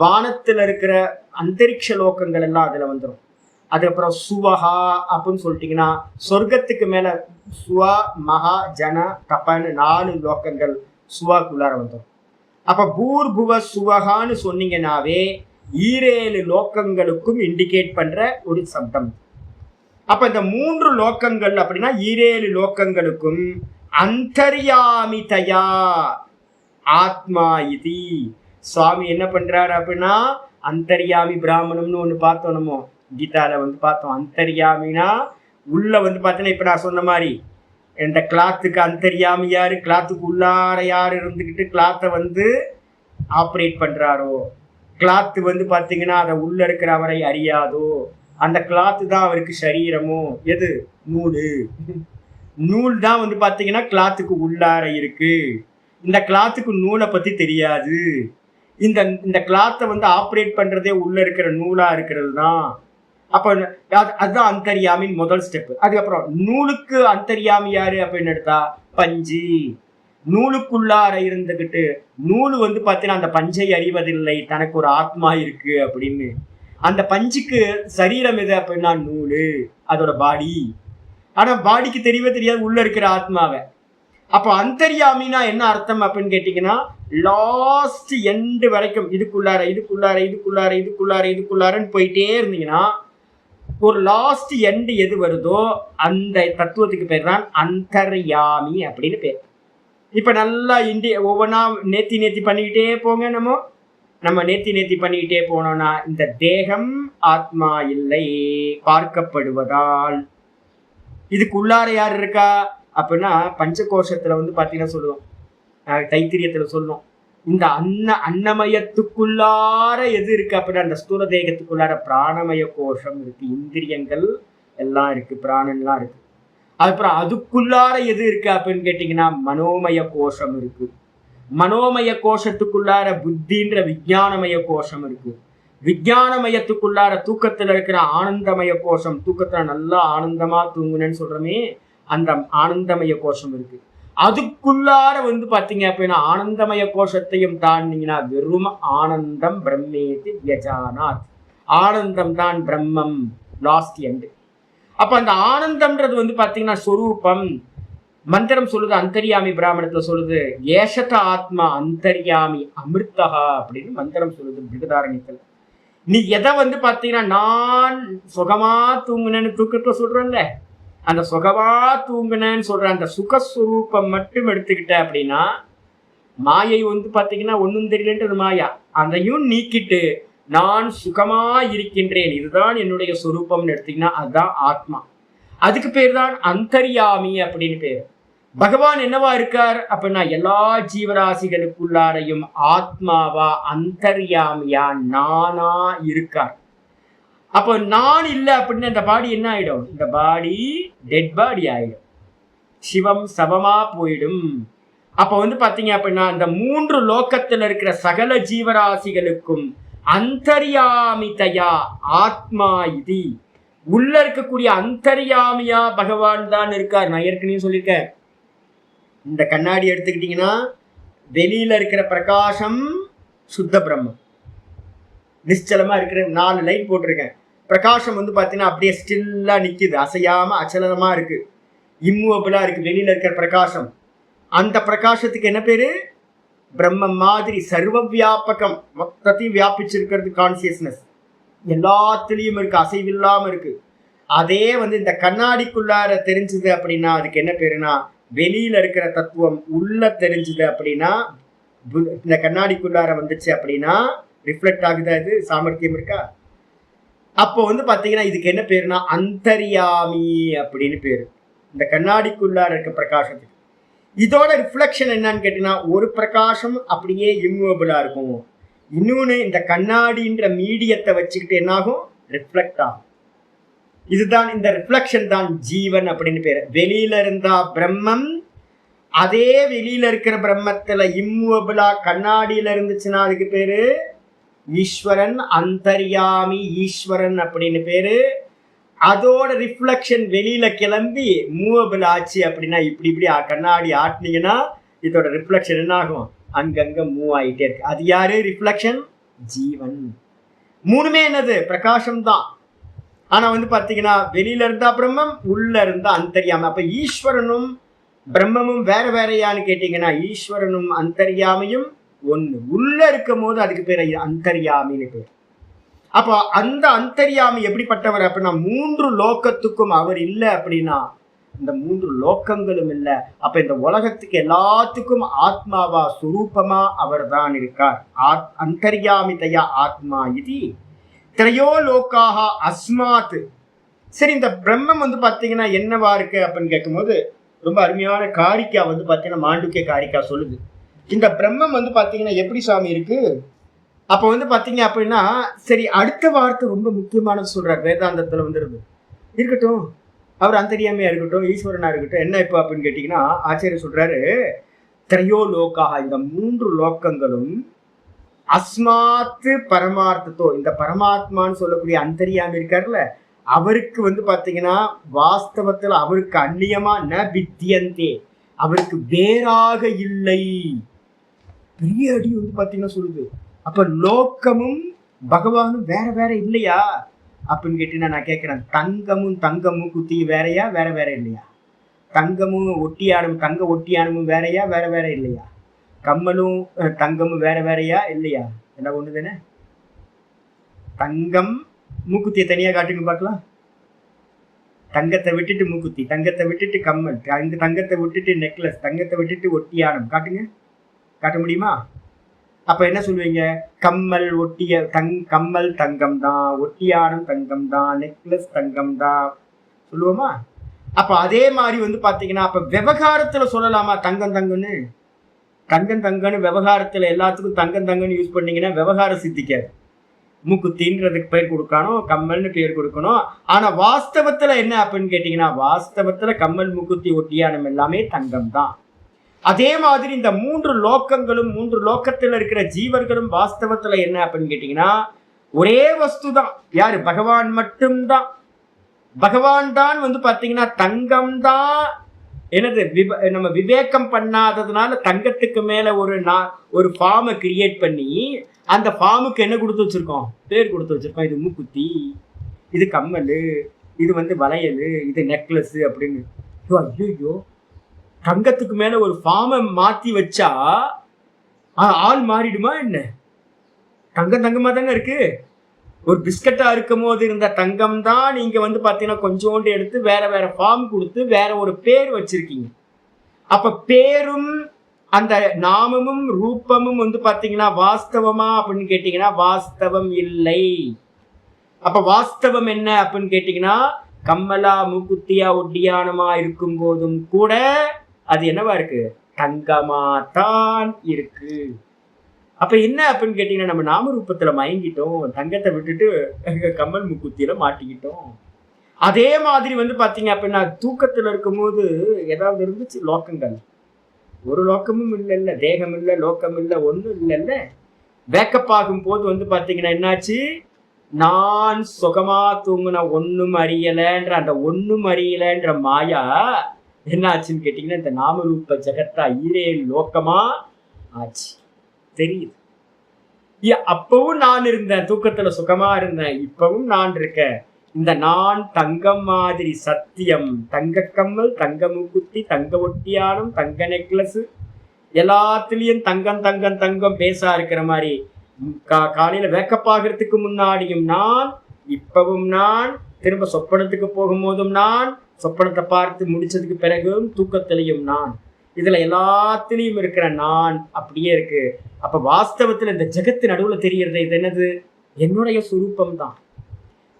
வானத்துல இருக்கிற அந்தரிக்ஷ லோக்கங்கள் எல்லாம் அதுல வந்துடும். அதுக்கப்புறம் சுவஹா அப்படின்னு சொல்லிட்டீங்கன்னா சொர்க்கத்துக்கு மேல சுவா மகா ஜன தப்பன்னு 4 லோக்கங்கள் சுவாக்குள்ளார வந்துடும். அப்ப பூர் புவ சுவகான்னு சொன்னீங்கன்னாவே 7 லோக்கங்களுக்கும் இண்டிகேட் பண்ற ஒரு சப்தம். அப்ப இந்த 3 லோக்கங்கள் அப்படின்னா 7 லோக்கங்களுக்கும் அந்தர்யாமிதயா ஆத்மா இது. சுவாமி என்ன பண்றாரு அப்படின்னா அந்தர்யாமி பிராமணம்னு ஒண்ணு பார்த்தோம், நம்ம கீதால வந்து பார்த்தோம். அந்தர்யாமினா உள்ள வந்து பார்த்தீங்கன்னா இப்ப நான் சொன்ன மாதிரி இந்த கிளாத்துக்கு அந்தர்யாமி யாரு? கிளாத்துக்கு உள்ளார யாரு இருந்துகிட்டு கிளாத்தை வந்து ஆப்ரேட் பண்றாரோ, கிளாத்து வந்து பாத்தீங்கன்னா அதை உள்ள இருக்கிற அவரை அறியாதோ, அந்த கிளாத்து தான் அவருக்கு சரீரமோ. எது? நூல் தான் வந்து பாத்தீங்கன்னா கிளாத்துக்கு உள்ளார இருக்கு. இந்த கிளாத்துக்கு நூலை பத்தி தெரியாது. இந்த கிளாத்தை வந்து ஆப்ரேட் பண்றதே உள்ள இருக்கிற நூலா இருக்கிறது தான். அப்ப அதுதான் அந்தர்யாமின் முதல் ஸ்டெப். அதுக்கப்புறம் நூலுக்கு அந்தர்யாமி யாரு அப்படின்னு எடுத்தா பஞ்சு. நூலுக்குள்ளார இருந்துகிட்டு நூலு வந்து பாத்தீங்கன்னா அந்த பஞ்சை அறிவதில்லை, தனக்கு ஒரு ஆத்மா இருக்கு அப்படின்னு. அந்த பஞ்சுக்கு சரீரம் எது அப்படின்னா நூலு, அதோட பாடி. ஆனா பாடிக்கு தெரியவே தெரியாது உள்ள இருக்கிற ஆத்மாவை. அப்போ அந்தர்யாமினா என்ன அர்த்தம் அப்படின்னு கேட்டீங்கன்னா, லாஸ்ட் எண்டு வரைக்கும் இதுக்குள்ளாரன்னு போயிட்டே இருந்தீங்கன்னா, ஒரு லாஸ்ட் எண்டு எது வருதோ அந்த தத்துவத்துக்கு பேர் தான் அந்தர்யாமி அப்படின்னு பேர். இப்ப நல்லா ஒவ்வொன்றா நேத்தி பண்ணிக்கிட்டே போங்க. நம்ம நேத்தி பண்ணிக்கிட்டே போனோம்னா, இந்த தேகம் ஆத்மா இல்லை பார்க்கப்படுவதால். இதுக்குள்ளார யார் இருக்கா அப்படின்னா, பஞ்சகோஷத்துல பாத்தீங்கன்னா சொல்லுவோம், தைத்திரியத்துல சொல்லுவோம், இந்த அன்னமயத்துக்குள்ளார எது இருக்கு அப்படின்னா, அந்த ஸ்தூல தேகத்துக்குள்ளார பிராணமய கோஷம் இருக்கு, இந்திரியங்கள் எல்லாம் இருக்கு, பிராணன்லாம் இருக்கு. அதுக்கப்புறம் அதுக்குள்ளார எது இருக்கு அப்படின்னு கேட்டீங்கன்னா, மனோமய கோஷம் இருக்கு. மனோமய கோஷத்துக்குள்ளார புத்தின்ற விஞ்ஞானமய கோஷம் இருக்கு. விஞ்ஞானமயத்துக்குள்ளார தூக்கத்துல இருக்கிற ஆனந்தமய கோஷம், தூக்கத்துல நல்லா ஆனந்தமா தூங்குனேன்னு சொல்றமே, அந்த ஆனந்தமய கோஷம் இருக்கு. அதுக்குள்ளார பாத்தீங்க அப்படின்னா, ஆனந்தமய கோஷத்தையும் தாண்டிங்கன்னா வெறும் ஆனந்தம் பிரம்மேதி வியஜானாத், ஆனந்தம் தான் பிரம்மம், லாஸ்ட் எண்டு. அப்ப அந்த ஆனந்தம்ன்றது பாத்தீங்கன்னா சொரூபம். மந்திரம் சொல்லுது, அந்தர்யாமி பிராமணத்துல சொல்லுது, ஏஷத ஆத்மா அந்தர்யாமி அமிர்தகா அப்படின்னு மந்திரம் சொல்லுது பிருகதாரண்யத்துல. நீ எதை பாத்தீங்கன்னா, நான் சுகமா தூங்குனேன்னு தூக்கத்துல சொல்றேன்ல, அந்த சுகமா தூங்குனேன்னு சொல்ற அந்த சுகஸ்வரூபம் மட்டும் எடுத்துக்கிட்ட அப்படின்னா, மாயை பாத்தீங்கன்னா ஒன்னும் தெரியலன்றது மாயா, அதையும் நீக்கிட்டு நான் சுகமா இருக்கின்றேன், இதுதான் என்னுடைய சொரூபம்னு எடுத்தீங்கன்னா அதுதான் ஆத்மா. அதுக்கு பேர் தான் அந்தர்யாமி அப்படின்னு பேரு. பகவான் என்னவா இருக்கார் அப்படின்னா, எல்லா ஜீவராசிகளுக்குள்ளாரையும் ஆத்மாவா அந்தர்யாமியா நானா இருக்கார். அப்போ நான் இல்லை அப்படின்னு அந்த பாடி என்ன ஆயிடும், இந்த பாடி டெட் பாடி ஆயிடும், சிவம் சவமா போயிடும். அப்ப பாத்தீங்க அப்படின்னா, இந்த 3 லோகத்துல இருக்கிற சகல ஜீவராசிகளுக்கும் அந்தர்யாமிதையா ஆத்மா இது, உள்ள இருக்கக்கூடிய அந்தர்யாமியா பகவான் தான் இருக்கார். நான் ஏற்கனவே சொல்லியிருக்கேன், இந்த கண்ணாடி எடுத்துக்கிட்டீங்கன்னா வெளியில இருக்கிற பிரகாசம் சுத்த பிரம்மம், நிச்சலமா இருக்கிற 4 லைட் போட்டிருக்கேன். பிரகாசம் பாத்தீங்கன்னா அப்படியே ஸ்டில்லா நிக்குது, அசையாம அச்சலமா இருக்கு, இம்மூவபிளா இருக்கு வெளியில இருக்கிற பிரகாசம். அந்த பிரகாசத்துக்கு என்ன பேரு, பிரம்மம் மாதிரி சர்வ வியாபகம், மொத்தத்தையும் வியாபிச்சிருக்கிறது கான்சியஸ்னஸ், எல்லாத்துலயும் இருக்கு, அசைவில்லாம இருக்கு. அதே இந்த கண்ணாடிக்குள்ளார தெரிஞ்சுது அப்படின்னா அதுக்கு என்ன பேருனா, வெளியில இருக்கிற தத்துவம் உள்ள தெரிஞ்சுது அப்படின்னா, இந்த கண்ணாடிக்குள்ளார வந்துச்சு அப்படின்னா ரிஃப்ளெக்ட் ஆகுதா, இது சாமர்த்தியம் இருக்கா? அப்போ பாத்தீங்கன்னா இதுக்கு என்ன பேருனா அந்தர்யாமி அப்படின்னு பேரு, இந்த கண்ணாடிக்குள்ளார இருக்க பிரகாசத்துக்கு. இதோட ரிஃப்ளெக்ஷன் என்னன்னு கேட்டீங்கன்னா, ஒரு பிரகாசம் அப்படியே இம்மூவபிளா இருக்கும், இன்னொன்னு இந்த கண்ணாடின்ற மீடியத்தை வச்சுக்கிட்டு என்னாகும், ரிஃப்ளெக்ட் ஆகும். இதுதான் இந்த ரிஃப்ளெக்ஷன் தான் ஜீவன் அப்படின்னு பேரு. வெளியில இருந்தா பிரம்மம், அதே வெளியில இருக்கிற பிரம்மத்துல இம்மூவபிளா கண்ணாடியில இருந்துச்சுன்னா அதுக்கு பேரு ஈஸ்வரன், அந்தர்யாமி ஈஸ்வரன் அப்படின்னு பேரு. அதோட ரிஃப்ளெக்ஷன் வெளியில கிளம்பி மூவபிள் ஆச்சு அப்படின்னா, இப்படி கண்ணாடி ஆட்டினீங்கன்னா இதோட ரிஃப்ளெக்ஷன் என்ன ஆகும், அங்கங்க மூவ் ஆகிட்டே இருக்கு. அது யாரு ரிஃப்ளெக்ஷன், ஜீவன். 3மே என்னது, பிரகாசம் தான். ஆனா பாத்தீங்கன்னா வெளியில இருந்தா பிரம்மம், உள்ள இருந்தா அந்தர்யாமி. அப்ப ஈஸ்வரனும் பிரம்மமும் வேற வேறையான்னு கேட்டீங்கன்னா, ஈஸ்வரனும் அந்தர்யாமியும் ஒண்ணு. உள்ள இருக்கும் போது அதுக்கு பேர் அந்தர்யாமின்னு பேர். அப்போ அந்த அந்தர்யாமி எப்படிப்பட்டவர் அப்படின்னா, 3 லோகத்துக்கும் அவர் இல்லை அப்படின்னா இந்த 3 லோகங்களும் இல்லை. அப்ப இந்த உலகத்துக்கு எல்லாத்துக்கும் ஆத்மாவா சுரூபமா அவர் தான் இருக்கார். அந்தர்யாமிதையா ஆத்மா இது திரையோ லோக்காக அஸ்மாத். சரி, இந்த பிரம்மம் பாத்தீங்கன்னா என்னவா இருக்கு அப்படின்னு கேட்கும்போது ரொம்ப அருமையான காரிக்கா பாத்தீங்கன்னா மாண்டுக்கிய காரிக்கா சொல்லுது, இந்த பிரம்மம் பாத்தீங்கன்னா எப்படி சாமி இருக்கு. அப்ப பாத்தீங்க அப்படின்னா, சரி அடுத்த வார்த்தை ரொம்ப முக்கியமானது சொல்றாரு வேதாந்தத்துல இருக்கட்டும், அவர் அந்தர்யாமியா இருக்கட்டும், ஈஸ்வரனா இருக்கட்டும், என்ன இப்போ அப்படின்னு கேட்டீங்கன்னா ஆச்சாரியர் சொல்றாரு, திரையோ லோக்காக இந்த 3 லோக்கங்களும் அஸ்மாத்து பரமார்த்தத்தோ, இந்த பரமாத்மான்னு சொல்லக்கூடிய அந்தர்யாமி இருக்காருல்ல, அவருக்கு பாத்தீங்கன்னா வாஸ்தவத்துல அவருக்கு அந்நியமா ந வித்தியந்தே, அவருக்கு வேறாக இல்லை. பெரிய அடி பாத்தீங்கன்னா சொல்லுது. அப்ப லோக்கமும் பகவானும் வேற வேற இல்லையா அப்படின்னு கேட்டீங்கன்னா நான் கேட்கிறேன், தங்கமும் குத்தியும் வேறையா, வேற வேற இல்லையா? தங்கமும் ஒட்டியானம், தங்க ஒட்டியானமும் வேறையா வேற வேற இல்லையா? கம்மலும் தங்கமும் வேற வேறையா இல்லையா? என்ன ஒண்ணு தானே? தங்கம் மூக்குத்தியை தனியா காட்டுங்க பார்க்கலாம். தங்கத்தை விட்டுட்டு மூக்குத்தி, தங்கத்தை விட்டுட்டு கம்மல், தங்கத்தை விட்டுட்டு நெக்லஸ், தங்கத்தை விட்டுட்டு ஒட்டியானம் காட்டுங்க. காட்ட முடியுமா? அப்ப என்ன சொல்லுவீங்க? கம்மல் ஒட்டிய கம்மல் தங்கம் தான், ஒட்டியானம் தங்கம் தான், நெக்லஸ் தங்கம் தான் சொல்லுவோமா? அப்ப அதே மாதிரி வந்து பாத்தீங்கன்னா அப்ப விவகாரத்துல சொல்லலாமா தங்கம் தங்கம்னு? தங்கம் தங்கம்னு விவகாரத்துல எல்லாத்துக்கும் தங்கம் தங்கம்னு யூஸ் பண்ணீங்கன்னா விவகாரம் சித்திக்காது. மூக்குத்தின்றதுக்கு பேர் கொடுக்கணும், கம்மல்னு பேர் கொடுக்கணும். ஆனா வாஸ்தவத்துல என்ன அப்படின்னு கேட்டீங்கன்னா, வாஸ்தவத்துல கம்மல் மூக்குத்தி ஒட்டியானம் எல்லாமே தங்கம் தான். அதே மாதிரி இந்த 3 லோக்கங்களும் 3 லோக்கத்துல இருக்கிற ஜீவர்களும் வாஸ்தவத்துல என்ன அப்படின்னு கேட்டீங்கன்னா ஒரே வஸ்து தான். யாரு? பகவான் மட்டும்தான். பகவான் தான் வந்து பாத்தீங்கன்னா தங்கம் தான். என்னது? நம்ம விவேகம் பண்ணாததுனால தங்கத்துக்கு மேல ஒரு ஃபார்மை கிரியேட் பண்ணி அந்த ஃபார்முக்கு என்ன கொடுத்து வச்சிருக்கோம்? பேர் கொடுத்து வச்சிருக்கோம். இது மூக்குத்தி, இது கம்மல், இது வந்து வளையல், இது நெக்லஸ் அப்படின்னு. ஐயோ, தங்கத்துக்கு மேல ஒரு ஃபார்மை மாத்தி வச்சா ஆள் மாறிடுமா என்ன? தங்கம் தங்கமா தானே இருக்கு. ஒரு பிஸ்கட்டா இருக்கும் போது இருந்த தங்கம் தான் நீங்க வந்து பாத்தீங்கன்னா கொஞ்சோண்டு எடுத்து வேற வேற ஃபார்ம் கொடுத்து வேற ஒரு பேர் வச்சிருக்கீங்க. அப்ப பேரும் அந்த நாமமும் ரூபமும் வந்து பாத்தீங்கன்னா வாஸ்தவமா அப்படின்னு கேட்டீங்கன்னா வாஸ்தவம் இல்லை. அப்ப வாஸ்தவம் என்ன அப்படின்னு கேட்டீங்கன்னா கம்மலா மூக்குத்தியா ஒட்டியானமா இருக்கும் போதும் கூட அது என்னவா இருக்கு? தங்கமா தான் இருக்கு. அப்ப என்ன அப்படின்னு கேட்டீங்கன்னா நம்ம நாம ரூபத்துல மயங்கிட்டோம், தங்கத்தை விட்டுட்டு கம்மல் மூக்குத்தியில மாட்டிக்கிட்டோம். அதே மாதிரி வந்து பாத்தீங்க அப்படின்னா தூக்கத்துல இருக்கும்போது ஏதாவது இருந்துச்சு லோக்கங்கள்? ஒரு லோக்கமும் இல்லைல்ல, தேகம் இல்லை, லோக்கம் இல்லை, ஒன்றும் இல்லைல்ல. வேக்கப் ஆகும் போது வந்து பாத்தீங்கன்னா என்னாச்சு? நான் சுகமா தூங்குன ஒன்னும் அறியலைன்ற அந்த ஒன்னும் அறியலைன்ற மாயா என்ன ஆச்சுன்னு கேட்டீங்கன்னா இந்த நாமரூப ஜெகத்தா ஈரேல் லோக்கமா ஆச்சு. தெரியுது. அப்பவும் நான் இருந்தேன், தூக்கத்துல சுகமா இருந்தேன், இப்பவும் நான் இருக்கேன். இந்த நான் தங்கம் மாதிரி சத்தியம், தங்க கம்மல், தங்க மூக்குத்தி, தங்க ஒட்டியானம், தங்க நெக்லஸ், எல்லாத்துலயும் தங்கம் தங்கம் தங்கம் பேசா இருக்கிற மாதிரி காலையில வேக்கப் ஆகிறதுக்கு முன்னாடியும் நான், இப்பவும் நான், திரும்ப சொப்பனத்துக்கு போகும்போதும் நான், சொப்பனத்தை பார்த்து முடிச்சதுக்கு பிறகும் தூக்கத்திலையும் நான். இதுல எல்லாத்திலையும் இருக்கிற நான் அப்படியே இருக்கு. அப்ப வாஸ்தவத்துல இந்த ஜெகத்து நடுவுல தெரியறது இது என்னது? என்னுடைய சுரூபம் தான்.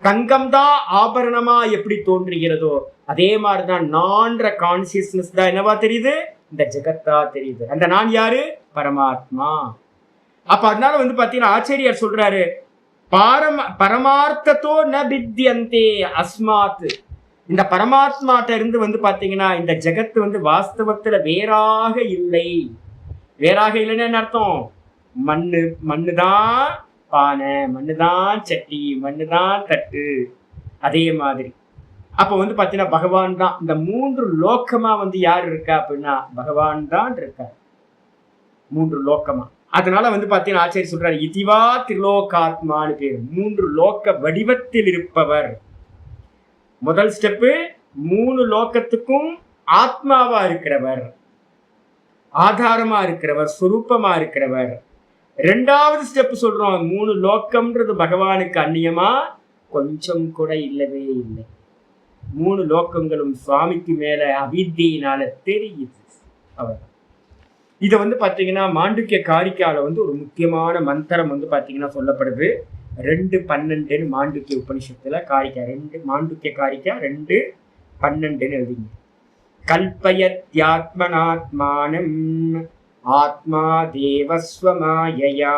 தங்கம் தான் ஆபரணமா எப்படி தோன்றுகிறதோ அதே மாதிரிதான் நான்ற கான்சியஸ்னஸ் தான் என்னவா தெரியுது? இந்த ஜெகத்தா தெரியுது. அந்த நான் யாரு? பரமாத்மா. அப்ப அதனால வந்து பாத்தீங்கன்னா ஆச்சாரியார் சொல்றாரு, பரமார்த்தத்தோ ந வித்யந்தே அஸ்மாத். இந்த பரமாத்மாட்ட இருந்து வந்து பாத்தீங்கன்னா இந்த ஜெகத்து வந்து வாஸ்தவத்துல வேறாக இல்லை. வேறாக இல்லைன்னு அர்த்தம், மண்ணுதான் பானை, மண்ணுதான் சட்டி, மண்ணுதான் தட்டு, அதே மாதிரி. அப்ப வந்து பாத்தீங்கன்னா பகவான் தான். இந்த 3 லோக்கமா வந்து யார் இருக்கா அப்படின்னா பகவான் தான் இருக்கார், 3 லோக்கமா. அதனால வந்து பாத்தீங்கன்னா ஆச்சாரிய சொல்றாரு இதிவா திரிலோகாத்மான்னு பேர். 3 லோக்க வடிவத்தில் இருப்பவர். முதல் ஸ்டெப்பு 3 லோக்கத்துக்கும் ஆத்மாவா இருக்கிறவர், ஆதாரமா இருக்கிறவர், சுரூபமா இருக்கிறவர். 2வது ஸ்டெப் சொல்றோம் 3 லோக்கம்ன்றது பகவானுக்கு அந்நியமா கொஞ்சம் கூட இல்லவே இல்லை. 3 லோக்கங்களும் சுவாமிக்கு மேல அவித்தியினால தெரியுது. அவர் இதை வந்து பாத்தீங்கன்னா மாண்டுக்கிய காரிக்கால வந்து ஒரு முக்கியமான மந்திரம் வந்து பாத்தீங்கன்னா சொல்லப்படுது. 2:12 மாண்டுக்கிய உபனிஷத்துல காரிக்கா 2 மாண்டுக்கிய காரிக்கா 2:12 எழுதிங்க. கல்பயத்யாத்மனாத்மானம் ஆத்மா தேவஸ்வமாயயா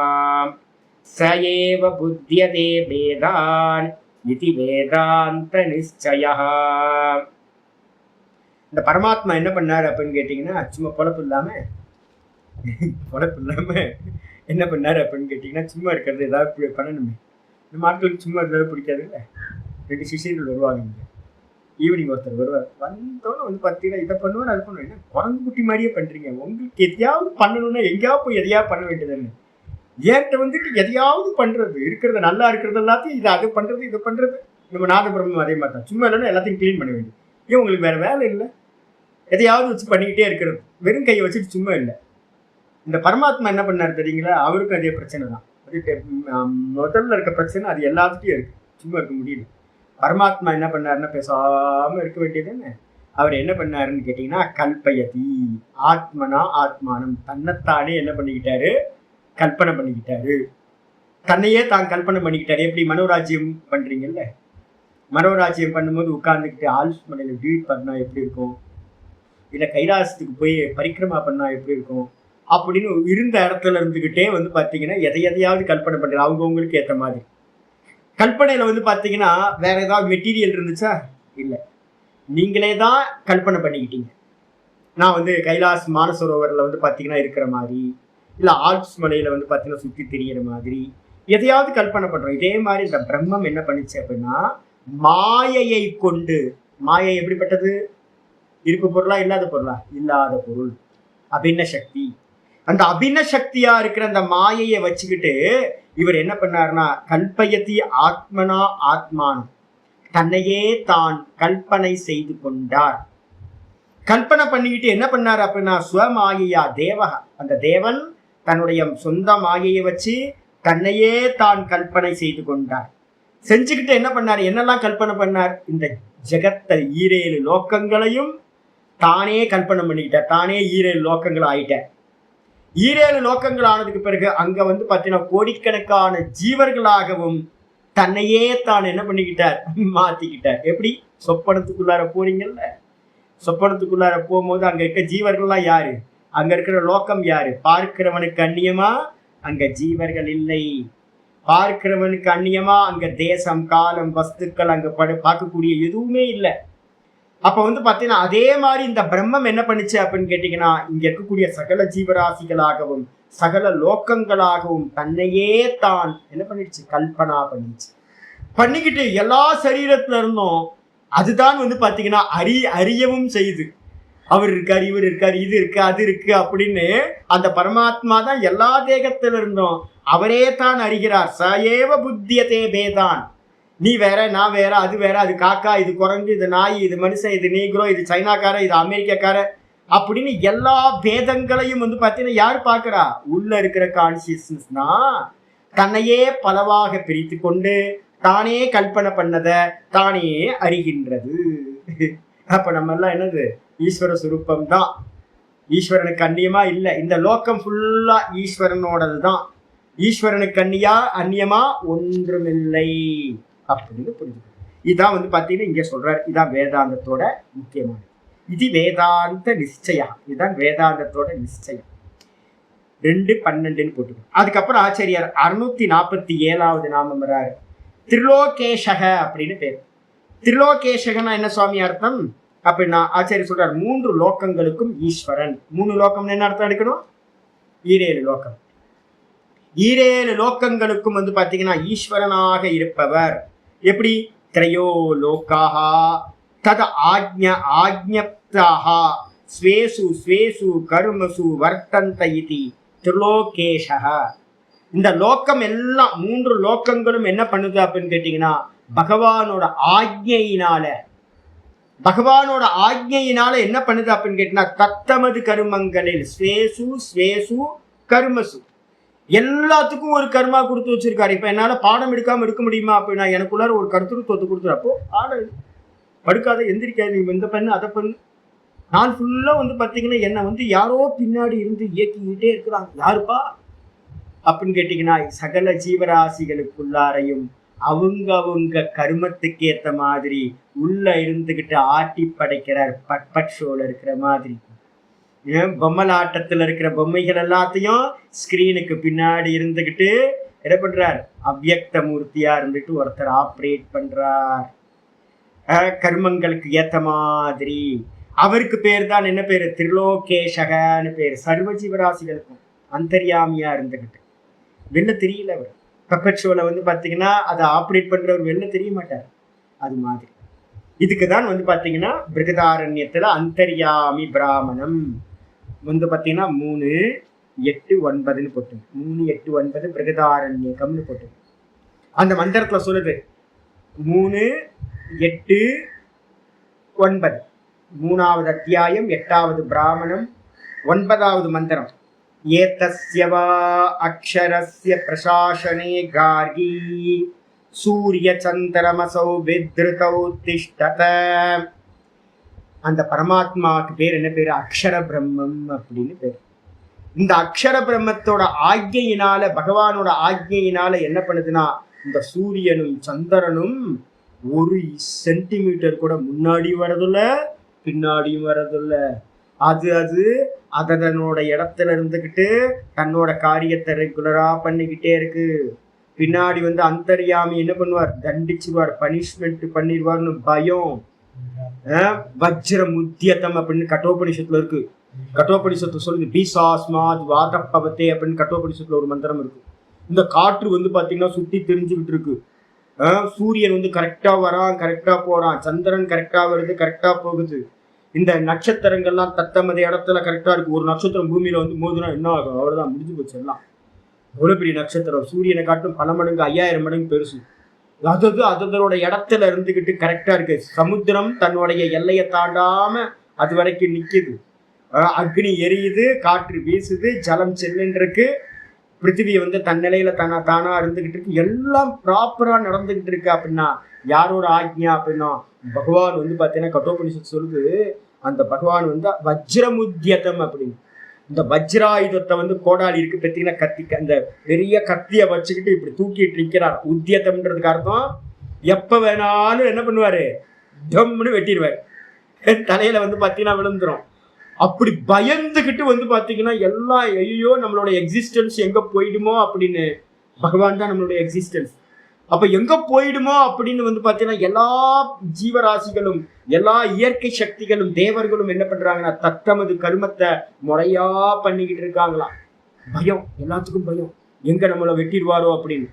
சயேவ புத்தியதே வேதான் இதி வேதாந்த நிச்சயா. இந்த பரமாத்மா என்ன பண்ணாரு அப்படின்னு கேட்டீங்கன்னா சும்மா பொழப்பு இல்லாம என்ன பண்ணாரு அப்படின்னு கேட்டீங்கன்னா சும்மா இருக்கிறது ஏதாவது பண்ணணுமே. நம்ம ஆட்களுக்கு சும்மா இருக்கிறது பிடிக்காது இல்லை. 2 சிஷியர்கள் வருவாங்க. இங்கே ஈவினிங் ஒருத்தர் வருவார். வந்தோன்னு வந்து பார்த்தீங்கன்னா இதை பண்ணுவேன் அது பண்ணுவேன். என்ன குரங்கு குட்டி மாதிரியே பண்ணுறீங்க, உங்களுக்கு எதையாவது பண்ணணும்னா எங்கேயாவது போய் எதையாவது பண்ண வேண்டியதுன்னு ஏன்ட்ட வந்துட்டு எதையாவது பண்ணுறது, இருக்கிறத நல்லா இருக்கிறது எல்லாத்தையும் இதை அது பண்ணுறது இதை பண்ணுறது. நம்ம நாதபிரம்மம் அதே மாதிரி தான், சும்மா இல்லைன்னா எல்லாத்தையும் க்ளீன் பண்ண வேண்டியது. ஏன் உங்களுக்கு வேறு வேலை இல்லை? எதையாவது வச்சு பண்ணிக்கிட்டே இருக்கிறது. வெறும் கையை வச்சுட்டு சும்மா இல்லை. இந்த பரமாத்மா என்ன பண்ணாரு தெரியுங்களா? அவருக்கும் அதே பிரச்சனை தான். முதல்ல இருக்க பிரச்சனை அது எல்லாத்துட்டையும் இருக்கு. சும்மா இருக்க முடியல. பரமாத்மா என்ன பண்ணாருன்னா பேசாம இருக்க வேண்டியதுன்னு அவர் என்ன பண்ணாருன்னு கேட்டீங்கன்னா, கல்பயதி ஆத்மனா ஆத்மானம், தன்னைத்தானே என்ன பண்ணிக்கிட்டாரு? கல்பனை பண்ணிக்கிட்டாரு. தன்னையே தான் கல்பனை பண்ணிக்கிட்டாரு. எப்படி மனோராஜ்யம் பண்றீங்கல்ல, மனோராஜ்யம் பண்ணும்போது உட்கார்ந்துக்கிட்டு ஆல்ஸ் மலையில டீட் பண்ணா எப்படி இருக்கும், இல்லை கைலாசத்துக்கு போய் பரிக்கிரமா பண்ணா எப்படி இருக்கும் அப்படின்னு இருந்த இடத்துல இருந்துக்கிட்டே வந்து பார்த்தீங்கன்னா எதையாவது கல்பனை பண்ணுறது அவங்கவுங்களுக்கு ஏற்ற மாதிரி. கல்பனையில் வந்து பார்த்தீங்கன்னா வேற ஏதாவது மெட்டீரியல் இருந்துச்சா? இல்லை, நீங்களே தான் கல்பனை பண்ணிக்கிட்டீங்க. நான் வந்து கைலாஸ் மானசரோவரில் வந்து பார்த்தீங்கன்னா இருக்கிற மாதிரி, இல்லை ஆல்ப்ஸ் மலையில் வந்து பார்த்தீங்கன்னா சுற்றி திரியிற மாதிரி எதையாவது கல்பனை பண்ணுறோம். இதே மாதிரி இந்த பிரம்மம் என்ன பண்ணிச்சு அப்படின்னா, மாயையை கொண்டு, மாயை எப்படிப்பட்டது? இருப்பு பொருளா இல்லாத பொருளா? இல்லாத பொருள், அபின்ன சக்தி. அந்த அபின்ன சக்தியா இருக்கிற அந்த மாயையை வச்சுக்கிட்டு இவர் என்ன பண்ணாருன்னா, கல்பயதி ஆத்மனா ஆத்மானம், தன்னையே தான் கல்பனை செய்து கொண்டார். கல்பனை பண்ணிக்கிட்டு என்ன பண்ணார் அப்படின்னா, ஸ்வமாயையா தேவகா, அந்த தேவன் தன்னுடைய சொந்த மாயையை வச்சு தன்னையே தான் கல்பனை செய்து கொண்டார். செஞ்சுக்கிட்டு என்ன பண்ணார்? என்னெல்லாம் கல்பனை பண்ணார்? இந்த ஜெகத்தை 7 லோக்கங்களையும் தானே கல்பனை பண்ணிக்கிட்டார். தானே 7 லோக்கங்கள் ஆயிட்டார். 7 லோக்கங்கள் ஆனதுக்கு பிறகு அங்க வந்து பார்த்தீங்கன்னா கோடிக்கணக்கான ஜீவர்களாகவும் தன்னையே தான் என்ன பண்ணிக்கிட்டார்? மாத்திக்கிட்டார். எப்படி? சொப்பனத்துக்குள்ளார போறீங்கல்ல, சொப்பனத்துக்குள்ளார போகும்போது அங்க இருக்க ஜீவர்கள்லாம் யாரு? அங்க இருக்கிற லோக்கம் யாரு? பார்க்கிறவனுக்கு அந்நியமா அங்க ஜீவர்கள் இல்லை. பார்க்கிறவனுக்கு அந்நியமா அங்க தேசம் காலம் வஸ்துக்கள் அங்க பார்க்கக்கூடிய எதுவுமே இல்லை. அப்ப வந்து பாத்தீங்கன்னா அதே மாதிரி இந்த பிரம்மம் என்ன பண்ணுச்சு அப்படின்னு கேட்டீங்கன்னா, இங்க இருக்கக்கூடிய சகல ஜீவராசிகளாகவும் சகல லோக்கங்களாகவும் தன்னையே தான் என்ன பண்ணிடுச்சு? கல்பனா பண்ணிடுச்சு. பண்ணிக்கிட்டு எல்லா சரீரத்துல இருந்தும் அதுதான் வந்து பாத்தீங்கன்னா அறியவும் செய்யுது. அவர் இருக்காரு, இவர் இருக்காரு, இது இருக்கு, அது இருக்கு அப்படின்னு அந்த பரமாத்மா தான் எல்லா தேகத்துல இருந்தும் அவரே தான் அறிகிறார். சயேவ புத்தியதே பேதான், நீ வேற நான் வேற, அது வேற, அது காக்கா, இது குரங்கு, இது நாய், இது மனுஷன், இது நீக்ரோ, இது சைனாக்கார, இது அமெரிக்காக்கார அப்படின்னு எல்லா பேதங்களையும் வந்து பார்த்தீங்கன்னா யார் பார்க்கறா? உள்ள இருக்கிற கான்சியஸ்னஸ் தான் தன்னையே பலவாக பிரித்து கொண்டு தானே கல்பனை பண்ணதை தானே அறிகின்றது. அப்ப நம்ம எல்லாம் என்னது? ஈஸ்வர சுரூபம் தான். ஈஸ்வரனுக்கு அந்நியமா இல்லை. இந்த லோக்கம் ஃபுல்லா ஈஸ்வரனோடது தான். ஈஸ்வரனுக்கு அந்நியமா ஒன்றுமில்லை அப்படின்னு புரிஞ்சு. இதான் வந்து பார்த்தீங்கன்னா இங்கே சொல்றாரு. இதான் வேதாந்தத்தோட முக்கியமானது. இது வேதாந்த நிச்சயம். இதுதான் வேதாந்தத்தோட நிச்சயம். 2:12 போட்டுக்கணும். அதுக்கப்புறம் ஆச்சாரியார் 647வது நாமம் வர்றாரு. திரிலோகேஷக அப்படின்னு பேர். திரிலோகேஷகனா என்ன சுவாமி அர்த்தம் அப்படின்னா, ஆச்சாரியர் சொல்றார் 3 லோக்கங்களுக்கும் ஈஸ்வரன். 3 லோக்கம்னு என்ன அர்த்தம் எடுக்கணும்? 7 லோக்கம். 7 லோக்கங்களுக்கும் வந்து பாத்தீங்கன்னா ஈஸ்வரனாக இருப்பவர். எப்படி? திரையோ லோகாஹா தத ஆஜ்ஞப்தாஹா ஸ்வேசு ஸ்வேசு கர்மசு வர்த்தந்த இதி திரிலோகேஷக. இந்த லோக்கம் எல்லாம் 3 லோக்கங்களும் என்ன பண்ணுது அப்படின்னு கேட்டீங்கன்னா, பகவானோட ஆக்ஞையினால என்ன பண்ணுது அப்படின்னு கேட்டீங்கன்னா, தத்தமது கருமங்களில் ஸ்வேசு ஸ்வேசு கர்மசு எல்லாத்துக்கும் ஒரு கர்மா கொடுத்து வச்சிருக்காரு. இப்ப என்னால பாடம் எடுக்காம இருக்க முடியுமா அப்படின்னா, எனக்குள்ளார ஒரு கருத்துருவத்தை கொடுத்துறப்போ பாடம் படுக்காத, எந்திரிக்காது, நீ இந்த பண்ணு அதை பண்ணு. நான் ஃபுல்லா வந்து பாத்தீங்கன்னா என்னை வந்து யாரோ பின்னாடி இருந்து இயக்கிக்கிட்டே இருக்கிறாங்க. யாருப்பா அப்படின்னு கேட்டீங்கன்னா, சகல ஜீவராசிகளுக்குள்ளாரையும் அவங்க கருமத்துக்கு ஏற்ற மாதிரி உள்ள இருந்துகிட்டு ஆட்டி படைக்கிறார். பட் ஷோல இருக்கிற மாதிரி பொம்மலாட்டத்துல இருக்கிற பொம்மைகள் எல்லாத்தையும் ஸ்கிரீனுக்கு பின்னாடி இருந்துகிட்டு என்ன பண்றார்? அவ்யக்த மூர்த்தியா இருந்துட்டு ஒருத்தர் ஆப்ரேட் பண்றார் கர்மங்களுக்கு ஏத்த மாதிரி. அவருக்கு பேர் தான் என்ன பேரு? திரிலோகேஷகன்னு பேரு. சர்வ ஜீவராசிகளுக்கும் அந்தர்யாமியா இருந்துகிட்டு வெளில தெரியல. அவர் பப்பட் ஷோல வந்து பாத்தீங்கன்னா அதை ஆப்ரேட் பண்றவர் வெளில தெரிய மாட்டார். அது மாதிரி இதுக்கு தான் வந்து பாத்தீங்கன்னா பிருகதாரண்யத்துல அந்தர்யாமி பிராமணம் வந்து பாத்தீங்கன்னா 3:8-9 போட்டு 3:8-9 பிருகதாரண்யகம்னு போட்டு அந்த மந்திரத்துல சொல்லுது. 3:8-9 3வது அத்தியாயம் 8வது பிராமணம் 9வது மந்திரம். ஏதஸ்ய வா அக்ஷரஸ்ய பிரசாசனே கார்கி சூரிய சந்திரமசௌ வித்ருதௌ திஷ்டத. அந்த பரமாத்மாவுக்கு பேர் என்ன பேரு? அக்ஷர பிரம்மம் அப்படின்னு பேர். இந்த அக்ஷர பிரம்மத்தோட ஆக்ஞையினால, பகவானோட ஆக்ஞையினால என்ன பண்ணுதுன்னா, இந்த சூரியனும் சந்திரனும் 1 சென்டிமீட்டர் கூட முன்னாடி வரதில்ல, பின்னாடியும் வரதில்ல. அதனோட இடத்துல இருந்துகிட்டு தன்னோட காரியத்தை ரெகுலரா பண்ணிக்கிட்டே இருக்கு. பின்னாடி அந்தர்யாமி என்ன பண்ணுவார்? தண்டிச்சுவார், பனிஷ்மெண்ட் பண்ணிடுவார்னு பயம். வஜ்ரம் உத்தியதம் அப்படின்னு கட்டோபனிஷத்துல இருக்கு. கட்டோபனிஷத்து சொல்லுது பீசாஸ்மாத் வாதப்பவத்தே அப்படின்னு கட்டோபனிஷத்துல ஒரு மந்திரம் இருக்கு. இந்த காற்று பாத்தீங்கன்னா சுத்தி தெரிஞ்சுக்கிட்டு இருக்கு. சூரியன் கரெக்டா வரான், கரெக்டா போறான், சந்திரன் கரெக்டா வருது, கரெக்டா போகுது. இந்த நட்சத்திரங்கள்லாம் தத்தமத இடத்துல கரெக்டா இருக்கு. ஒரு நட்சத்திரம் பூமியில மோதுனா என்ன ஆகும்? அவ்வளவுதான், முடிஞ்சு போச்சு எல்லாம். எவ்வளவு பெரிய நட்சத்திரம், சூரியனை காட்டும் பல மடங்கு 5000 மடங்கு பெருசு. அதோட இடத்துல இருந்துகிட்டு கரெக்டா இருக்கு. சமுத்திரம் தன்னுடைய எல்லையை தாண்டாம அது வரைக்கும் நிக்குது. அக்னி எரியுது, காற்று வீசுது, ஜலம் செல்லுன்னு இருக்கு. பிருத்திவி தன் நிலையில தானா இருந்துகிட்டு இருக்கு. எல்லாம் ப்ராப்பரா நடந்துகிட்டு இருக்கு. அப்படின்னா யாரோட ஆக்ஞா? அப்படின்னா பகவான் பாத்தீங்கன்னா கட்டோபனிஷத்து சொல்லுது, அந்த பகவான் வஜ்ரமுத்தியதம் அப்படின்னு. இந்த வஜ்ராயுதத்தை கோடாலி இருக்கு பார்த்தீங்கன்னா, கத்தி, அந்த பெரிய கத்தியை வச்சுக்கிட்டு இப்படி தூக்கிட்டு இருக்கிறார். உத்தியதம்ன்றதுக்கு அர்த்தம் எப்ப வேணாலும் என்ன பண்ணுவாரு? டம்னு வெட்டிடுவார். தலையில பாத்தீங்கன்னா விழுந்துரும். அப்படி பயந்துகிட்டு பாத்தீங்கன்னா எல்லாம் ஐயோ நம்மளோட எக்ஸிஸ்டன்ஸ் எங்க போயிடுமோ அப்படின்னு. பகவான் தான் நம்மளுடைய எக்ஸிஸ்டன்ஸ். அப்ப எங்க போயிடுமோ அப்படின்னு பாத்தீங்கன்னா எல்லா ஜீவராசிகளும், எல்லா இயற்கை சக்திகளும், தேவர்களும் என்ன பண்றாங்கன்னா தத்தமது கருமத்தை முறையா பண்ணிக்கிட்டு இருக்காங்களாம். பயம், எல்லாத்துக்கும் பயம், எங்க நம்மளை வெட்டிடுவாரோ அப்படின்னு.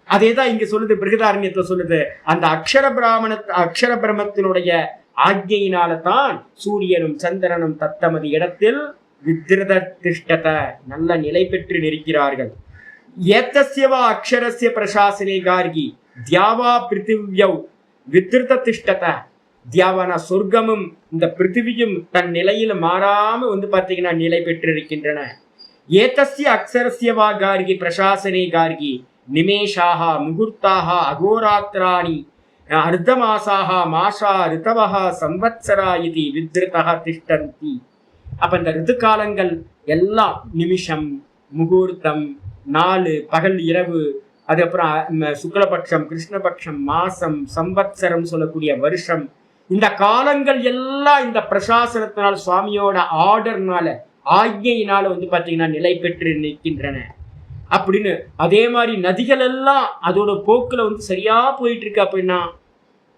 அதேதான் இங்க சொல்லுது, பிருகதாரண்யத்துல சொல்லுது, அந்த அக்ஷர பிரம்மத்தினுடைய ஆக்ஞையினால தான் சூரியனும் சந்திரனும் தத்தமது இடத்தில் வித்ருத திஷ்டத, நல்ல நிலை பெற்று நிற்கிறார்கள். ஏதஸ்யவா அக்ஷரஸ்ய பிரசாசனே கார்கி தியாவா பிருத்திவ்யௌ வித்ருத திஷ்டத. தியாவான சொர்க்கமும் இந்த பிருத்திவியும் தன் நிலையில மாறாம பாத்தீங்கன்னா நிலை பெற்றிருக்கின்றன. ஏதஸ்ய அக்ஷரஸ்யவா கார்கி பிரசாசனே கார்கி நிமேஷாக முகூர்த்தாக அகோராத்திராணி அர்த்தமாசாக மாஷா ரிதவஹ சம்வத்சரா இது வித்ருதஹ திஷ்டந்தி. அப்ப இந்த ரிது காலங்கள் எல்லாம் நிமிஷம், முகூர்த்தம், நாலு, பகல், இரவு, அதுக்கப்புறம் சுக்லபட்சம், கிருஷ்ணபட்சம், மாசம், சம்வத்சரம் சொல்லக்கூடிய வருஷம், இந்த காலங்கள் எல்லாம் இந்த பிரசாசனத்தினால், சுவாமியோட ஆர்டர்னால, ஆக்ஞையினால பாத்தீங்கன்னா நிலை பெற்று நிற்கின்றன அப்படின்னு. அதே மாதிரி நதிகள் எல்லாம் அதோட போக்குல சரியா போயிட்டு இருக்கு அப்படின்னா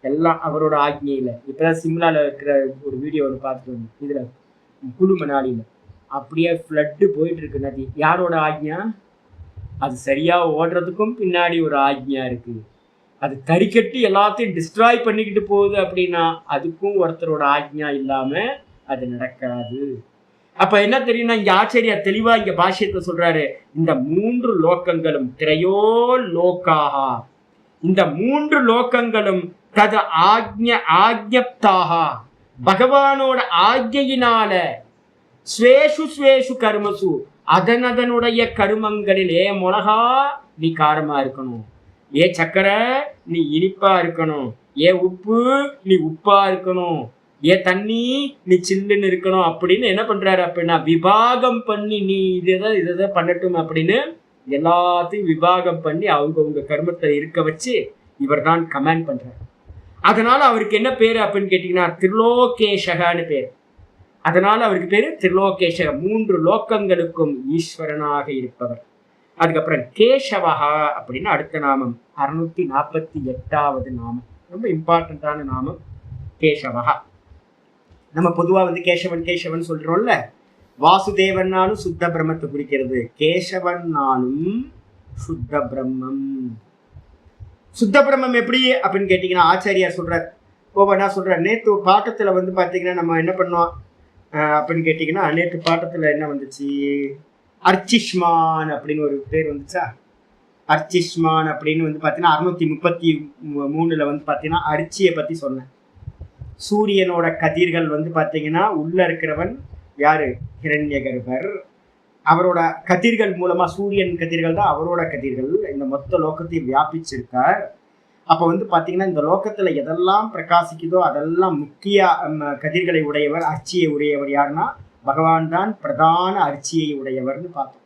எல்லாம் அவரோட ஆக்ஞையில. இப்பதான் சிம்லால இருக்கிற ஒரு வீடியோ பார்த்துட்டு வந்து, இதுல குழு மணாலியில அப்படியே ஃப்ளட்டு போயிட்டு இருக்கு நதி. யாரோட ஆக்ஞா? அது சரியா ஓடுறதுக்கும் பின்னாடி ஒரு ஆக்ஞா இருக்கு. அது தறிக்கட்டி எல்லாத்தையும் டிஸ்ட்ராய் பண்ணிக்கிட்டு போகுது அப்படின்னா அதுக்கும் ஒருத்தரோட ஆக்ஞா இல்லாம அது நடக்காது. அப்ப என்ன தெரியும்னா, இங்க ஆச்சரியா தெளிவா இங்க பாஷ்யத்தை சொல்றாரு, இந்த 3 லோக்கங்களும் திரையோ லோக்காகா, இந்த 3 லோக்கங்களும் தது ஆக்ஞப்தாக பகவானோட ஆக்ஞையினால ஸ்வேஷு ஸ்வேஷு கர்மசு அதனுடைய கருமங்களில், ஏ மொளகா நீ காரமா இருக்கணும், ஏ சக்கரை நீ இனிப்பா இருக்கணும், ஏ உப்பு நீ உப்பா இருக்கணும், ஏ தண்ணி நீ சில்லுன்னு இருக்கணும் அப்படின்னு என்ன பண்றாரு அப்படின்னா விபாகம் பண்ணி, நீ இதை பண்ணட்டும் அப்படின்னு எல்லாத்தையும் விபாகம் பண்ணி அவங்க கர்மத்தை இருக்க வச்சு இவர் தான் கமாண்ட் பண்றாரு. அதனால அவருக்கு என்ன பேரு அப்படின்னு கேட்டீங்கன்னா திரிலோகேஷகான்னு பேர். அதனால அவருக்கு பேரு திரிலோகேஷக, 3 லோக்கங்களுக்கும் ஈஸ்வரனாக இருப்பவர். அதுக்கப்புறம் கேசவஹா அப்படின்னு அடுத்த நாமம், 648வது நாமம், ரொம்ப இம்பார்ட்டன்டான நாமம் கேசவஹா. நம்ம பொதுவா கேசவன் கேசவன் சொல்றோம்ல, வாசுதேவன்னாலும் சுத்த பிரம்மத்தை குறிக்கிறது, கேசவன்னாலும் சுத்த பிரம்மம். சுத்த பிரம்மம் எப்படி அப்படின்னு கேட்டீங்கன்னா ஆச்சாரியார் சொல்றார், ஒவ்வொன்றா சொல்றார். நேற்று பாட்டத்துல பாத்தீங்கன்னா நம்ம என்ன பண்ணோம் அப்படின்னு கேட்டீங்கன்னா, நேற்று பாட்டத்துல என்ன வந்துச்சு, அர்ச்சிஷ்மான் அப்படின்னு ஒரு பேர் வந்துச்சா. அர்ச்சிஷ்மான் அப்படின்னு பாத்தீங்கன்னா 633ல பாத்தீங்கன்னா அர்ச்சியை பத்தி சொன்னேன். சூரியனோட கதிர்கள் வந்து பார்த்தீங்கன்னா உள்ள இருக்கிறவன் யாரு? ஹிரண்யகர்பர். அவரோட கதிர்கள் மூலமா, சூரியன் கதிர்கள் தான் அவரோட கதிர்கள், இந்த மொத்த லோகத்தையும் வியாபிச்சிருக்கார். அப்போ வந்து பார்த்தீங்கன்னா இந்த லோகத்துல எதெல்லாம் பிரகாசிக்குதோ அதெல்லாம் முக்கிய கதிர்களை உடையவர், அர்ச்சியை உடையவர் யாருன்னா பகவான் தான் பிரதான அர்ச்சியை உடையவர்னு பார்த்தோம்.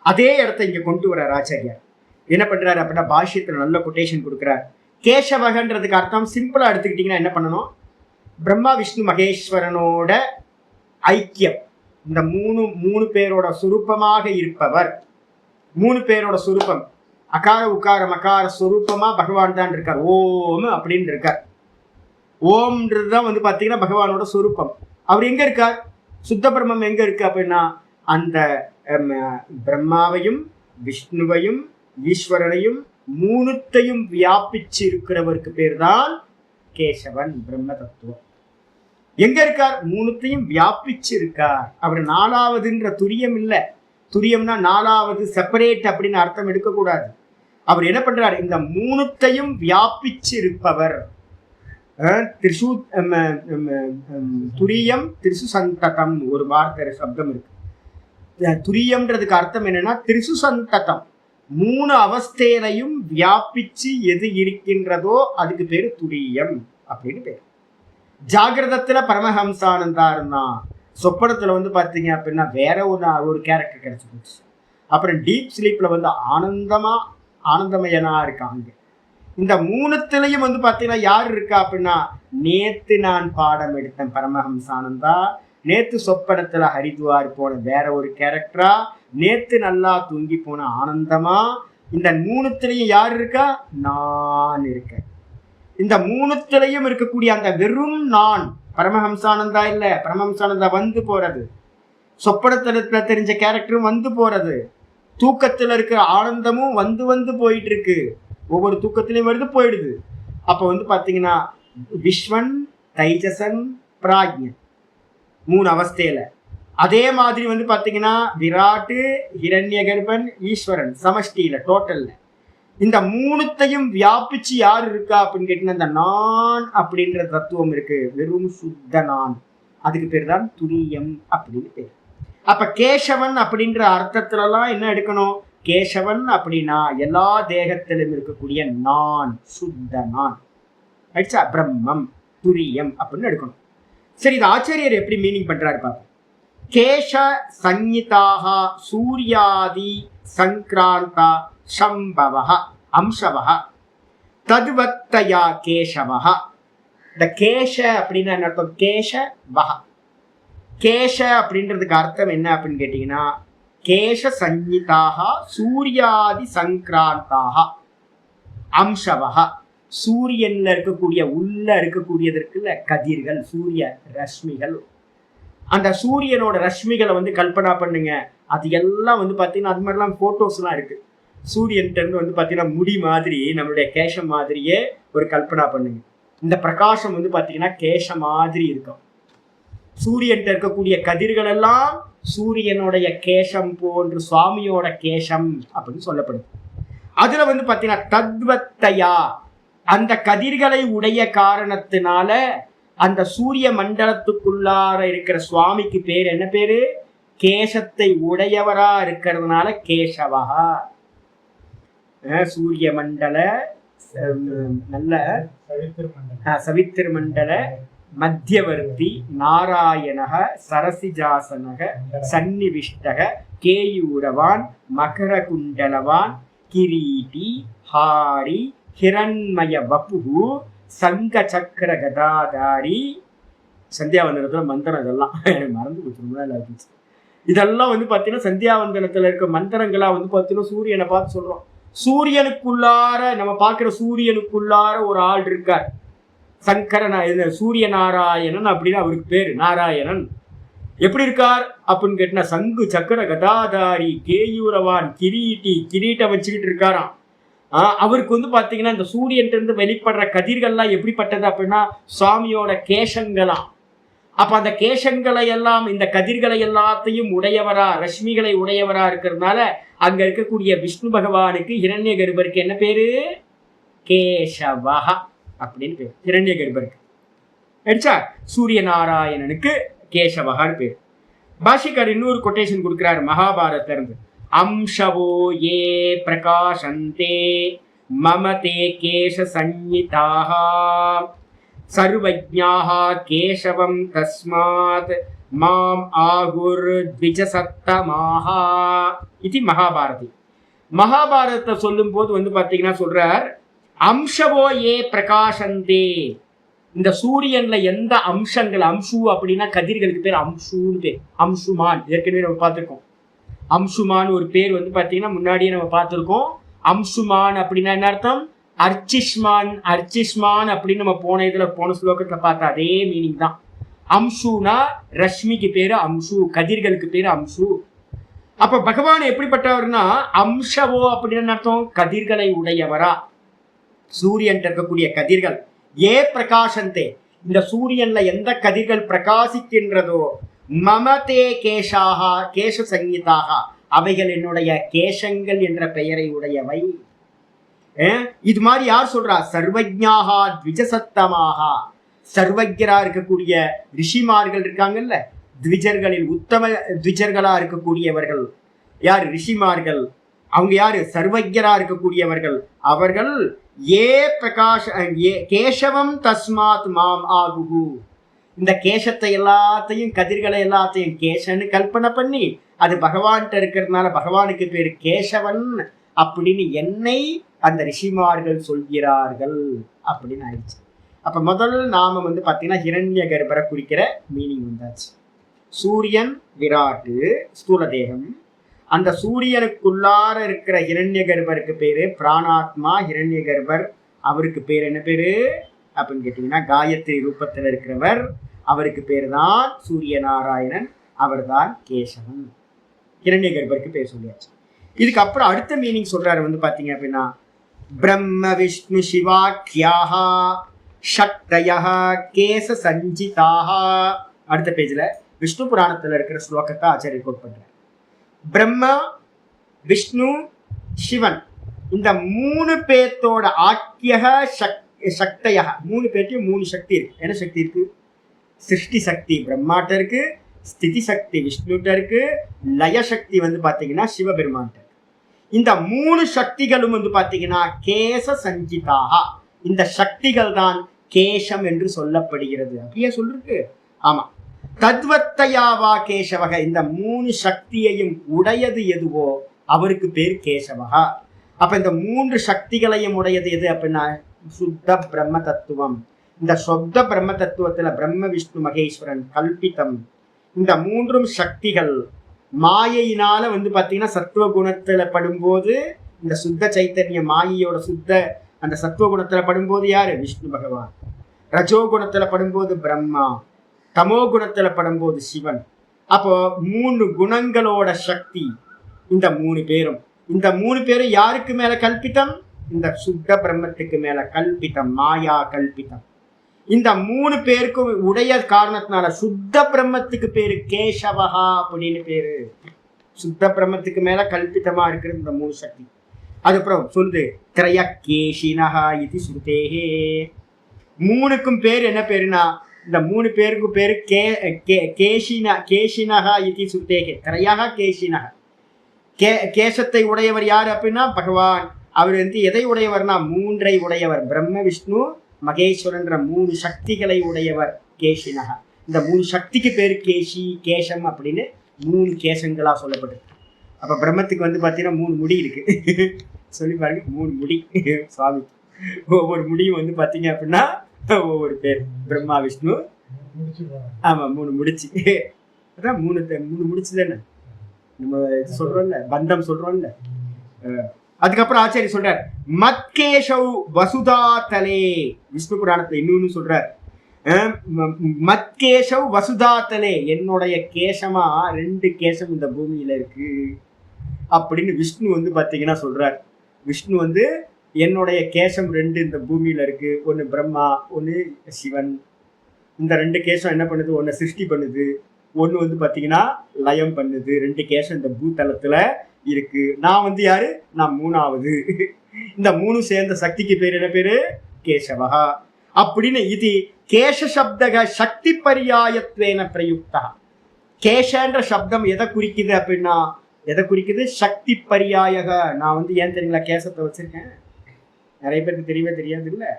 அதே இடத்த இங்க கொண்டு வர ஆச்சாரியார் என்ன பண்றாரு அப்படின்னா பாஷ்யத்துல நல்ல கொட்டேஷன் கொடுக்குறார். கேசவகன்றதுக்கு அர்த்தம் சிம்பிளா எடுத்துக்கிட்டீங்கன்னா என்ன பண்ணணும்? பிரம்மா விஷ்ணு மகேஸ்வரனோட ஐக்கியம். இந்த மூணு பேரோட சுரூபமாக இருப்பவர். 3 பேரோட சுரூபம் அகார உக்கார மகார சுரூபமா பகவான் தான் இருக்கார். ஓம் அப்படின்னு இருக்கார். ஓம்ன்றது தான் வந்து பார்த்தீங்கன்னா பகவானோட சுரூபம். அவர் எங்க இருக்கார்? சுத்த பிரம்மம் எங்க இருக்கு அப்படின்னா அந்த பிரம்மாவையும் விஷ்ணுவையும் ஈஸ்வரனையும் 3த்தையும் வியாபிச்சு இருக்கிறவருக்கு பேர் தான் கேசவன். பிரம்ம தத்துவம் எங்க இருக்கார்? 3த்தையும் வியாபிச்சு இருக்கார். அவர் 4வதுன்ற துரியம் இல்லை. துரியம்னா 4வது செப்பரேட் அப்படின்னு அர்த்தம் எடுக்கக்கூடாது. அவர் என்ன பண்றார்? இந்த 3த்தையும் வியாபிச்சு இருப்பவர். திரிசு துரியம் திரிசு சந்ததம் ஒரு வார்த்தை சப்தம் இருக்கு. துரியம்ன்றதுக்கு அர்த்தம் என்னன்னா திரிசு சந்ததம், 3 அவஸ்தையிலையும் வியாபிச்சு எது இருக்கின்றதோ அதுக்கு பேரு துரியம் அப்படின்னு பேரு. ஜாகிரதத்துல பரமஹம்சானந்தா இருந்தான், சொப்பனத்துல வந்து பாத்தீங்க அப்படின்னா வேற ஒரு கேரக்டர் கிடைச்சு போச்சு. அப்புறம் டீப் ஸ்லீப்ல வந்து ஆனந்தமயனா இருக்காங்க. இந்த 3த்துலயும் வந்து பாத்தீங்கன்னா யார் இருக்கா அப்படின்னா நேத்து நான் பாடம் எடுத்தேன் பரமஹம்சானந்தா, நேத்து சொப்பனத்துல ஹரித்வார் போன வேற ஒரு கேரக்டரா, நேத்து நல்லா தூங்கி போன ஆனந்தமா. இந்த 3த்துலயும் யார் இருக்கா? நான் இருக்கேன். இந்த 3த்துலயும் இருக்கக்கூடிய அந்த வெறும் நான் பரமஹம்சானந்தா இல்ல. பரமஹம்சானந்தா வந்து போறது, சொப்பனத்துல தெரிஞ்ச கேரக்டரும் வந்து போறது, தூக்கத்துல இருக்கிற ஆனந்தமும் வந்து போயிட்டு இருக்கு. ஒவ்வொரு தூக்கத்திலையும் வருது போயிடுது. அப்ப வந்து பாத்தீங்கன்னா விஸ்வன் தைஜசன் பிராக்ஞன் 3 அவஸ்தையில. அதே மாதிரி வந்து பாத்தீங்கன்னா விராட்டு ஹிரண்யகர்பன் ஈஸ்வரன் சமஷ்டியில டோட்டல்ல. இந்த 3த்தையும் வியாபிச்சு யார் இருக்கா அப்படின்னு கேட்டீங்கன்னா இந்த நான் அப்படின்ற தத்துவம் இருக்கு. வெறும் சுத்த நான், அதுக்கு பேர் தான் துரியம் அப்படின்னு பேர். அப்ப கேசவன் அப்படின்ற அர்த்தத்துலலாம் என்ன எடுக்கணும்? கேசவன் அப்படின்னா எல்லா தேகத்திலும் இருக்கக்கூடிய நான், சுத்த நான், பிரம்மம் துரியம் அப்படின்னு எடுக்கணும். சரி, இது ஆச்சாரியர் எப்படி மீனிங் பண்றாரு பாப்போம். கேஷ சஞ்ஞிதாக சூர்யாதி சங்கிராந்தா சம்பவஹ அம்சவஹ தத்வத்தயா கேசவஹ. இந்த கேஷ அப்படின்னா என்ன அர்த்தம்? கேசவஹ. கேஷ அப்படின்றதுக்கு அர்த்தம் என்ன அப்படின்னு கேட்டீங்கன்னா கேஷ சஞ்ஞிதாக சூர்யாதி சங்கிராந்தாக அம்சவஹ. சூரியன்ல இருக்கக்கூடிய உள்ள இருக்கக்கூடியதற்குள்ள கதிர்கள், சூரிய ரஷ்மிகள். அந்த சூரியனோட ரஷ்மிகளை வந்து கல்பனா பண்ணுங்க. அது எல்லாம் வந்து பாத்தீங்கன்னா அது மாதிரிலாம் போட்டோஸ்லாம் இருக்கு. சூரியன்ட்டு வந்து பாத்தீங்கன்னா முடி மாதிரி நம்மளுடைய கேசம் மாதிரியே ஒரு கல்பனா பண்ணுங்க. இந்த பிரகாசம் வந்து பாத்தீங்கன்னா கேசம் மாதிரி இருக்கும். சூரியன்ட்டு இருக்கக்கூடிய கதிர்கள் எல்லாம் சூரியனுடைய கேசம் போன்று சுவாமியோட கேசம் அப்படின்னு சொல்லப்படுது. அதுல வந்து பாத்தீங்கன்னா தத்வத்தையா அந்த கதிர்களை உடைய காரணத்தினால அந்த சூரிய மண்டலத்துக்குள்ளார இருக்கிற சுவாமிக்கு பேர் என்ன பேரு? கேசத்தை உடையவரா இருக்கிறதுனால கேசவா. சூரிய மண்டல நல்ல சவித்திருமண்டல மத்தியவர்த்தி நாராயணக சரசிஜாசனக சன்னிவிஷ்டக கேயூரவான் மகரகுண்டலவான் கிரீட்டி ஹாரி ஹிரண்மய வபு சங்க சக்கர கதாதாரி. சந்தியாவந்தனத்துல மந்திரம் இதெல்லாம் எனக்கு மறந்து கொடுத்துருந்தா. இதெல்லாம் வந்து பாத்தீங்கன்னா சந்தியாவந்தனத்துல இருக்க மந்திரங்களா வந்து பாத்தீங்கன்னா சூரியனை பார்த்து சொல்றோம். சூரியனுக்குள்ளார நம்ம பார்க்கிற சூரியனுக்குள்ளார ஒரு ஆள் இருக்கார், சூரிய நாராயணன் அப்படின்னு அவருக்கு பேரு. நாராயணன் எப்படி இருக்கார் அப்படின்னு கேட்டினா சங்கு சக்கர கதாதாரி கேயூரவான் கிரீட்டம் வச்சுக்கிட்டு இருக்காராம். அவருக்கு வந்து பாத்தீங்கன்னா இந்த சூரியன் இருந்து வெளிப்படுற கதிர்கள்லாம் எப்படிப்பட்டது அப்படின்னா சுவாமியோட கேசங்களாம். அப்ப அந்த கேசங்களை எல்லாம் இந்த கதிர்களை எல்லாத்தையும் உடையவரா, ரஷ்மிகளை உடையவரா இருக்கிறதுனால அங்க இருக்கக்கூடிய விஷ்ணு பகவானுக்கு ஹிரண்ய கர்ப்பருக்கு என்ன பேரு? கேசவா அப்படின்னு பேரு ஹிரண்ய கர்ப்பருக்கு. அடிச்சா சூரிய நாராயணனுக்கு கேசவகான்னு பேர். பாஷிகார் இன்னொரு கொட்டேஷன் கொடுக்கிறார் மகாபாரத்ல இருந்து. அம்சவோ ஏ பிரகாசந்தே மமதே கேச சஞ்ஞிதாக சர்வஜ்ஞாஹ கேசவம் தஸ்மாத் மாம் ஆகுர் த்விஜசத்தமாக இது மகாபாரதி. மகாபாரதத்தை சொல்லும் போது வந்து பாத்தீங்கன்னா சொல்றார், அம்சவோ ஏ பிரகாசந்தே, இந்த சூரியன்ல எந்த அம்சங்கள், அம்சு அப்படின்னா கதிர்களுக்கு பேர் அம்சுன்னு பேர். அம்சுமான் ஏற்கனவே நம்ம பார்த்திருக்கோம். அம்சுமான் ஒரு பேர் வந்து பாத்தீங்கன்னா முன்னாடியே நம்ம பார்த்திருக்கோம். அம்சுமான் அப்படின்னா என்ன அர்த்தம்? அர்ச்சிஷ்மான். அர்ச்சிஷ்மான் அப்படின்னு நம்ம போன ஸ்லோகத்துல பார்த்தா அதே மீனிங் தான். அம்சுனா ரஷ்மிக்கு பேரு அம்சு, கதிர்களுக்கு பேரு அம்சு. அப்ப பகவான் எப்படிப்பட்டவர்னா அம்சவோ அப்படின்னு அர்த்தம் கதிர்களை உடையவரா. சூரியன் இருக்கக்கூடிய கதிர்கள் ஏ பிரகாசந்தே, இந்த சூரியன்ல எந்த கதிர்கள் பிரகாசிக்கின்றதோ மமதே கேசாக கேச சங்கீதாக, அவைகள் என்னுடைய கேசங்கள் என்ற பெயரை உடையவை. இது மாதிரி யார் சொல்றா? சர்வஜ்ஞாக த்விஜசத்தமாக, சர்வஜரா இருக்கக்கூடிய ரிஷிமார்கள் இருக்காங்கல்ல, த்விஜர்களில் உத்தம த்விஜர்களா இருக்கக்கூடியவர்கள் யார்? ரிஷிமார்கள். அவங்க யாரு? சர்வஜரா இருக்கக்கூடியவர்கள். அவர்கள் ஏ பிரகாஷ ஏ கேசவம் தஸ்மாத் மாம் ஆகுகு, இந்த கேசத்தை எல்லாத்தையும் கதிர்களை எல்லாத்தையும் கேசன்னு கல்பனை பண்ணி அது பகவான்கிட்ட இருக்கிறதுனால பகவானுக்கு பேரு கேசவன் அப்படின்னு என்னை அந்த ரிஷிமார்கள் சொல்கிறார்கள் அப்படின்னு ஆயிடுச்சு. அப்ப முதல் நாம வந்து பாத்தீங்கன்னா ஹிரண்ய கர்ப்பரை குறிக்கிற மீனிங் வந்தாச்சு. சூரியன் விராட்டு ஸ்தூல தேகம், அந்த சூரியனுக்குள்ளார இருக்கிற ஹிரண்ய கர்ப்பருக்கு பேரு பிராணாத்மா ஹிரண்ய கர்ப்பர். அவருக்கு பேர் என்ன பேரு அப்படின்னு கேட்டீங்கன்னா காயத்ரி ரூபத்தில் இருக்கிறவர். அவருக்கு பேர் தான் சூரிய நாராயணன், அவர் தான் கேசவன். ஹிரண்ய கர்ப்பருக்கு பேர் சொல்லியாச்சு. இதுக்கப்புறம் அடுத்த மீனிங் சொல்றாரு வந்து பாத்தீங்க அப்படின்னா பிரம்ம விஷ்ணு சிவாக்கியாக சக்தயः கேச சஞ்சிதாக. அடுத்த பேஜ்ல விஷ்ணு புராணத்துல இருக்கிற ஸ்லோகத்தை ஆச்சாரியர் கோட் பண்றார். பிரம்மா விஷ்ணு சிவன் இந்த மூணு பேர்த்தோட ஆக்கியக சக்தய, மூணு பேர்த்தையும் மூணு சக்தி இருக்கு. என்ன சக்தி இருக்கு? சிருஷ்டி சக்தி பிரம்மாட்ட இருக்கு, ஸ்திதி சக்தி விஷ்ணுட்ட இருக்கு, லய சக்தி வந்து பாத்தீங்கன்னா சிவபெருமான்ட்ட. இந்த மூணு சக்திகளும் வந்து பாத்தீங்கன்னா கேச சஞ்சிதாக, இந்த சக்திகள் தான் கேசம் என்று சொல்லப்படுகிறது. அப்படியே சொல்லிருக்கு. ஆமா, தத்வத்தையாவா கேசவக, இந்த மூணு சக்தியையும் உடையது எதுவோ அவருக்கு பேர் கேசவகா. அப்ப இந்த மூன்று சக்திகளையும் உடையது எது அப்படின்னா சுத்த பிரம்ம தத்துவம். இந்த சொத்த பிரம்ம தத்துவத்துல பிரம்ம விஷ்ணு மகேஸ்வரன் கல்பிதம். இந்த மூன்றும் சக்திகள் மாயையினால வந்து பாத்தீங்கன்னா சத்துவ குணத்துல படும்போது, இந்த சுத்த சைத்தன்ய மாயையோட சுத்த அந்த சத்துவ குணத்துல படும்போது யாரு? விஷ்ணு பகவான். ரஜோ குணத்துல படும்போது பிரம்மா, தமோ குணத்துல படும்போது சிவன். அப்போ மூணு குணங்களோட சக்தி இந்த மூணு பேரும். இந்த மூணு பேரும் யாருக்கு மேல கல்பித்தம்? இந்த சுத்த பிரம்மத்துக்கு மேல கல்பித்தம், மாயா கல்பித்தம். இந்த மூணு பேருக்கும் உடைய காரணத்தினால சுத்த பிரம்மத்துக்கு பேரு கேசவகா அப்படின்னு பேரு. சுத்த பிரம்மத்துக்கு மேல கல்பித்தமா இருக்கிற இந்த மூணு சக்தி. அதுக்கப்புறம் சொல்லுது திரைய கேஷினஹா இது சுருதேகே. மூணுக்கும் பேர் என்ன பேருனா, இந்த மூணு பேருக்கும் பேரு கேஷினஹா இது சுருதேகே. திரையாக கேஷினஹா, கேசத்தை உடையவர் யாரு அப்படின்னா பகவான். அவர் வந்து எதை உடையவர்னா மூன்றை உடையவர். பிரம்ம விஷ்ணு மகேஸ்வரன்ற மூணு சக்திகளை உடையவர் கேஷினஹா. இந்த மூணு சக்திக்கு பேரு கேஷி கேசம் அப்படின்னு மூணு கேசங்களா சொல்லப்படுது. அப்ப பிரம்மத்துக்கு வந்து பாத்தீங்கன்னா மூணு முடி இருக்கு. சொல்லி பாருங்க, மூணு முடி சுவாமி. ஒவ்வொரு முடியும் வந்து பாத்தீங்க அப்படின்னா ஒவ்வொரு பேர். பிரம்மா விஷ்ணு, ஆமா மூணு முடிச்சு. அதான் மூணு முடிச்சு தானே நம்ம சொல்றோம்ல, பந்தம் சொல்றோம்ல. அதுக்கப்புறம் ஆச்சாரி சொல்றார் மத்கேஷவ் வசுதா தலே. விஷ்ணு புராணத்துல இன்னொன்னு சொல்றார், மத்கேஷவ் வசுதா தலே, என்னுடைய கேசமா ரெண்டு கேசம் இந்த பூமியில இருக்கு அப்படின்னு விஷ்ணு வந்து பாத்தீங்கன்னா சொல்றார். விஷ்ணு வந்து என்னுடைய கேசம் ரெண்டு இந்த பூமியில இருக்கு, ஒன்னு பிரம்மா ஒன்னு சிவன். இந்த ரெண்டு கேசம் என்ன பண்ணுது? ஒன்னு சிருஷ்டி பண்ணுது, ஒன்னு வந்து பாத்தீங்கன்னா லயம் பண்ணுது. ரெண்டு கேசம் இந்த பூதலத்துல இருக்கு. நான் வந்து யாரு? நான் மூணாவது. இந்த மூணு சேர்ந்த சக்திக்கு பேர் என்ன பேரு? கேசவகா. அப்படின்னு இது கேஷ சப்தக சக்தி பரியாயத்வேன பிரயுக்தா. கேஷன்ற சப்தம் எதை குறிக்குது அப்படின்னா, எதை குறிக்குது? சக்தி பரியாயக. நான் வந்து ஏன் தெரியுங்களா கேசத்தை வச்சிருக்கேன்? நிறைய பேருக்கு தெரியவே தெரியாது இல்லை.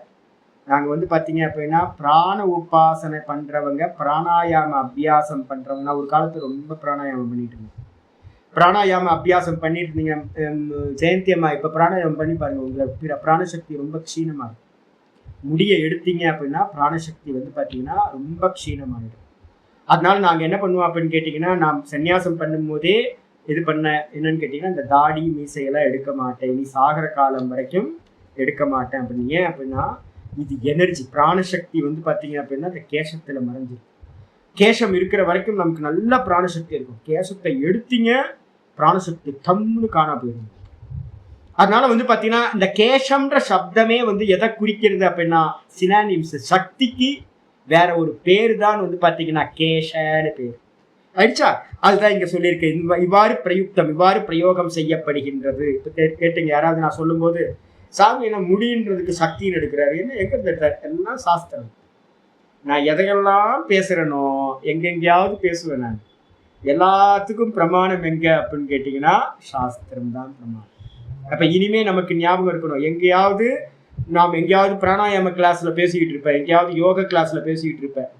நாங்கள் வந்து பார்த்தீங்க அப்படின்னா பிராண உபாசனை பண்ணுறவங்க, பிராணாயாம அபியாசம் பண்ணுறவங்க. நான் ஒரு காலத்தில் ரொம்ப பிராணாயாமம் பண்ணிட்டு இருந்தேன். பிராணாயாம அபியாசம் பண்ணிட்டு இருந்தீங்க ஜெயந்தி அம்மா, இப்போ பிராணாயாமம் பண்ணி பாருங்க, உங்களுக்கு பிராணசக்தி ரொம்ப க்ஷீணமாக இருக்கும். முடியை எடுத்தீங்க அப்படின்னா பிராணசக்தி வந்து பார்த்தீங்கன்னா ரொம்ப க்ஷீணமாகிடும். அதனால நாங்கள் என்ன பண்ணுவோம் அப்படின்னு கேட்டிங்கன்னா, நான் சன்னியாசம் பண்ணும்போதே இது பண்ண என்னன்னு கேட்டிங்கன்னா, இந்த தாடி மீசையெல்லாம் எடுக்க மாட்டேன், நீ சாகர காலம் வரைக்கும் எடுக்க மாட்டேன் அப்படின்னு. ஏன் அப்படின்னா இது எனர்ஜி, பிராணசக்தி வந்து பார்த்தீங்க அப்படின்னா இந்த கேசத்தில் மறைஞ்சிருக்கு. கேசம் இருக்கிற வரைக்கும் நமக்கு நல்ல பிராணசக்தி இருக்கும். கேசத்தை எடுத்தீங்க பிராணசக்தி தம்னு காணா போயிடும். அதனால வந்து பார்த்தீங்கன்னா இந்த கேசம்ன்ற சப்தமே வந்து எதை குறிக்கிறது அப்படின்னா சினானிம்ஸ், சக்திக்கு வேற ஒரு பேர் தான் வந்து பார்த்தீங்கன்னா கேஷன்னு பேர் ஆயிடுச்சா. அதுதான் இங்க சொல்லியிருக்கேன். இவ்வாறு பிரயுக்தம், இவ்வாறு பிரயோகம் செய்யப்படுகின்றது. இப்போ கேட்டுங்க யாராவது நான் சொல்லும்போது, சாமி என்ன முடின்றதுக்கு சக்தின்னு எடுக்கிறாரு, என்ன எங்க எடுத்தார்? எல்லாம் சாஸ்திரம். நான் எதையெல்லாம் பேசுறேனோ எங்கெங்கேயாவது பேசுவேன். நான் எல்லாத்துக்கும் பிரமாணம் எங்க அப்படின்னு கேட்டீங்கன்னா சாஸ்திரம் தான் பிரமாணம். அப்ப இனிமே நமக்கு ஞாபகம் இருக்கணும், எங்கேயாவது நாம் எங்கேயாவது பிராணாயாம கிளாஸ்ல பேசிக்கிட்டு இருப்பேன், எங்கேயாவது யோகா கிளாஸ்ல பேசிக்கிட்டு இருப்பேன்,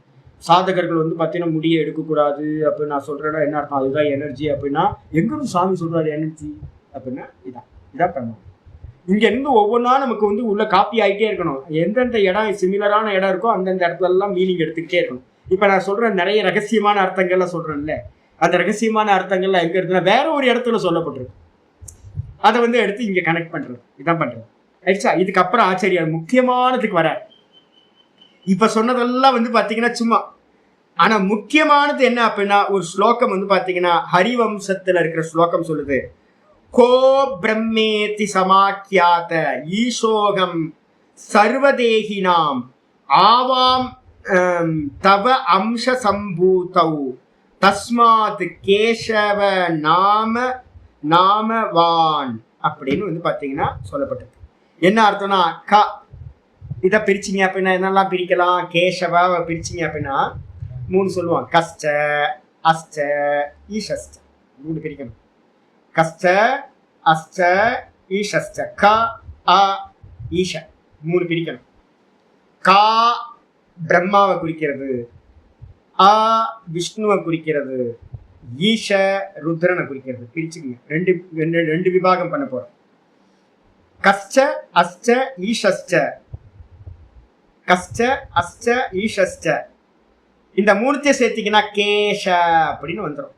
சாதகர்கள் வந்து பார்த்தீங்கன்னா முடியை எடுக்கக்கூடாது அப்படின்னு நான் சொல்றேன்னா என்ன அர்த்தம்? அதுதான் எனர்ஜி அப்படின்னா எங்கிருந்து சாமி சொல்றாரு எனர்ஜி அப்படின்னா இதான் பிரமாணம். இங்க இருந்து ஒவ்வொன்றா நமக்கு வந்து உள்ள காப்பி ஆகிட்டே இருக்கணும். எந்தெந்த இடம் சிமிலரான இடம் இருக்கோ அந்தந்த இடத்துல எல்லாம் மீனிங் எடுத்துக்கிட்டே இருக்கணும். இப்ப நான் சொல்றேன் நிறைய ரகசியமான அர்த்தங்கள்லாம் சொல்றேன்ல, அந்த ரகசியமான அர்த்தங்கள்லாம் எங்க இருக்குன்னா வேற ஒரு இடத்துல சொல்லப்பட்டிருக்கு. அதை வந்து எடுத்து இங்க கனெக்ட் பண்றது, இதான் பண்றது ஆயிடுச்சா. இதுக்கப்புறம் ஆச்சரியம் முக்கியமானதுக்கு வர. இப்ப சொன்னதெல்லாம் வந்து பாத்தீங்கன்னா சும்மா, ஆனா முக்கியமானது என்ன அப்படின்னா ஒரு ஸ்லோகம் வந்து பாத்தீங்கன்னா ஹரிவம்சத்துல இருக்கிற ஸ்லோகம் சொல்லுது, கோ பிரம்மேதி சமாக்கியாத ஈசோகம் சர்வதேகினாம் ஆவாம் தவ அம்ச சம்பூதௌ தஸ்மாத் கேசவ நாமவான் அப்படின்னு வந்து பாத்தீங்கன்னா சொல்லப்பட்டது. என்ன அர்த்தம்னா இதை பிரிச்சிங்க அப்படின்னா என்னெல்லாம் பிரிக்கலாம்? கேசவ பிரிச்சிங்க அப்படின்னா 3 சொல்லுவான், கஷ்ட அஷ்ட ஈஷஸ்ட, 3 பிரிக்கணும். கஷ்ட அஷ்ட ஈஷஸ்ட, க அ ஈஷ 3 பிரிக்கணும். கா பிரம்மாவை குறிக்கிறது, அ விஷ்ணுவை குறிக்கிறது, ஈஷ ருத்ரனை குறிக்கிறது. பிரிச்சுக்குங்க, ரெண்டு விபாகம் பண்ண போறோம். கஷ்ட அஷ்ட ஈஷஸ்ட, கஷ்ட அஷ்ட ஈஷஸ்ட, இந்த 3 சேர்த்திங்கன்னா கேஷ அப்படின்னு வந்துடும்.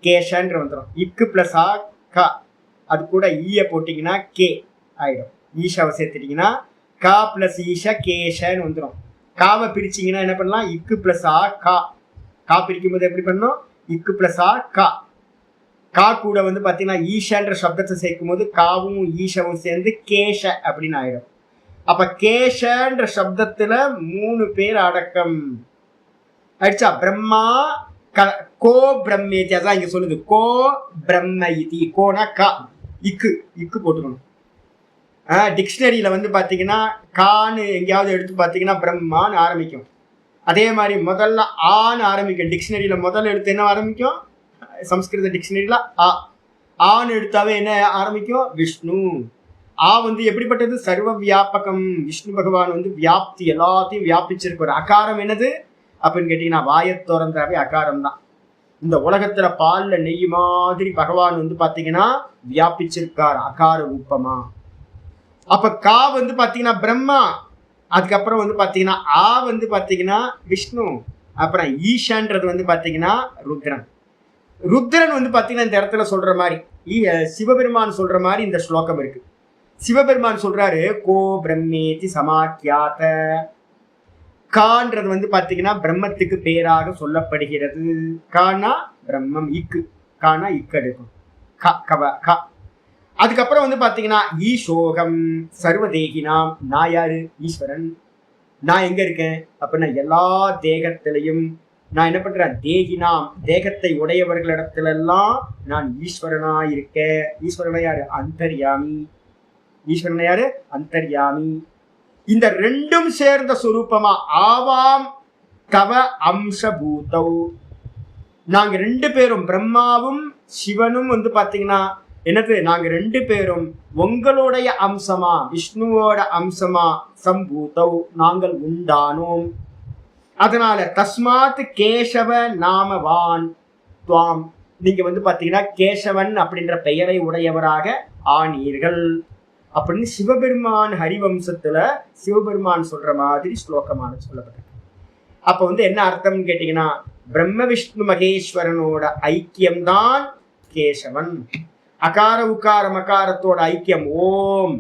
கேஷன்ற வந்துடும். இக்கு பிளஸ் ஆ கா, அது கூட ஈய போட்டிங்கன்னா கே ஆயிடும். ஈஷாவை சேர்த்துட்டிங்கன்னா கா பிளஸ் ஈஷ கேஷன்னு வந்துடும். காவை பிரிச்சிங்கன்னா என்ன பண்ணலாம்? இக்கு பிளஸ் ஆ கா. கா பிரிக்கும் போது எப்படி பண்ணணும்? இக்கு பிளஸ் ஆ கா. கா கூட வந்து பார்த்தீங்கன்னா ஈஷன்ற சப்தத்தை சேர்க்கும் போது காவும் ஈஷவும் சேர்ந்து கேஷ அப்படின்னு ஆயிடும். அப்ப கேஷன்ற சப்தத்துல 3 பேர் அடக்கம் ஆயிடுச்சா. பிரம்மா கோ பிரம்மேதி, அதான் இங்க சொல்லுது கோ பிரம்ம இதி. கோனா கா, இக்கு போட்டுக்கணும். டிக்ஷனரியில வந்து பாத்தீங்கன்னா கான்னு எங்கேயாவது எடுத்து பாத்தீங்கன்னா பிரம்மான்னு ஆரம்பிக்கும். அதே மாதிரி முதல்ல ஆன்னு ஆரம்பிக்கும். டிக்ஷனரியில முதல்ல எடுத்து என்ன ஆரம்பிக்கும்? சம்ஸ்கிருத டிக்ஷனரியில ஆன்னு எடுத்தாவே என்ன ஆரம்பிக்கும்? விஷ்ணு. வந்து எப்படிப்பட்டது? சர்வ வியாபகம். விஷ்ணு பகவான் வந்து வியாப்தி, எல்லாத்தையும் வியாபிச்சிருப்பார். அகாரம் என்னது அப்படின்னு கேட்டீங்கன்னா வாயை திறந்தாவே அகாரம் தான். இந்த உலகத்துல பால்ல நெய் மாதிரி பகவான் வந்து பாத்தீங்கன்னா வியாபிச்சிருக்கார் அகார ரூபமா. அப்ப கா வந்து பாத்தீங்கன்னா பிரம்மா, அதுக்கப்புறம் வந்து பாத்தீங்கன்னா ஆ வந்து பாத்தீங்கன்னா விஷ்ணு, அப்புறம் ஈஷான்றது வந்து பாத்தீங்கன்னா ருத்ரன். ருத்ரன் வந்து பாத்தீங்கன்னா இந்த இடத்துல சொல்ற மாதிரி சிவபெருமான் சொல்ற மாதிரி இந்த ஸ்லோகம் இருக்கு. சிவபெருமான் சொல்றாரு கோ பிரம்மேதி சமாக்கியாத. கான்றது வந்து பாத்தீங்கன்னா பிரம்மத்துக்கு பேராக சொல்லப்படுகிறது. கானா பிரம்மம், இக்கு கானா இக்கு எடுக்கும். கா. அதுக்கப்புறம் வந்து பாத்தீங்கன்னா ஈசோகம் சர்வதேகினாம். நான் யாரு? ஈஸ்வரன். நான் எங்க இருக்கேன் அப்படின்னா எல்லா தேகத்திலையும் நான் என்ன பண்றேன்? தேகினாம், தேகத்தை உடையவர்களிடத்துல எல்லாம் நான் ஈஸ்வரனா இருக்கேன். ஈஸ்வரனா யாரு? அந்தர்யாமி. ஈஸ்வரன் யாரு? அந்தர்யாமி. இந்த ரெண்டும் சேர்ந்த சுரூபமா ஆவாம் தவ அம்சபூதௌ. நாங்க 2 பேரும் பிரம்மாவும் சிவனும் வந்து பாத்தீங்கன்னா என்னது, நாங்க 2 பேரும் உங்களுடைய அம்சமா விஷ்ணுவோட அம்சமா சம்பூதௌ நாங்கள் உண்டானோம். அதனால தஸ்மாத் கேசவ நாமவான் துவாம், நீங்க வந்து பாத்தீங்கன்னா கேசவன் அப்படின்ற பெயரை உடையவராக ஆனீர்கள் அப்படின்னு சிவபெருமான் ஹரிவம்சத்துல சிவபெருமான் சொல்ற மாதிரி ஸ்லோகமான சொல்லப்பட்டிருக்கு. அப்ப வந்து என்ன அர்த்தம்னு கேட்டீங்கன்னா, பிரம்ம விஷ்ணு மகேஸ்வரனோட ஐக்கியம்தான் கேசவன். அகார உக்கார மகாரத்தோட ஐக்கியம் ஓம்.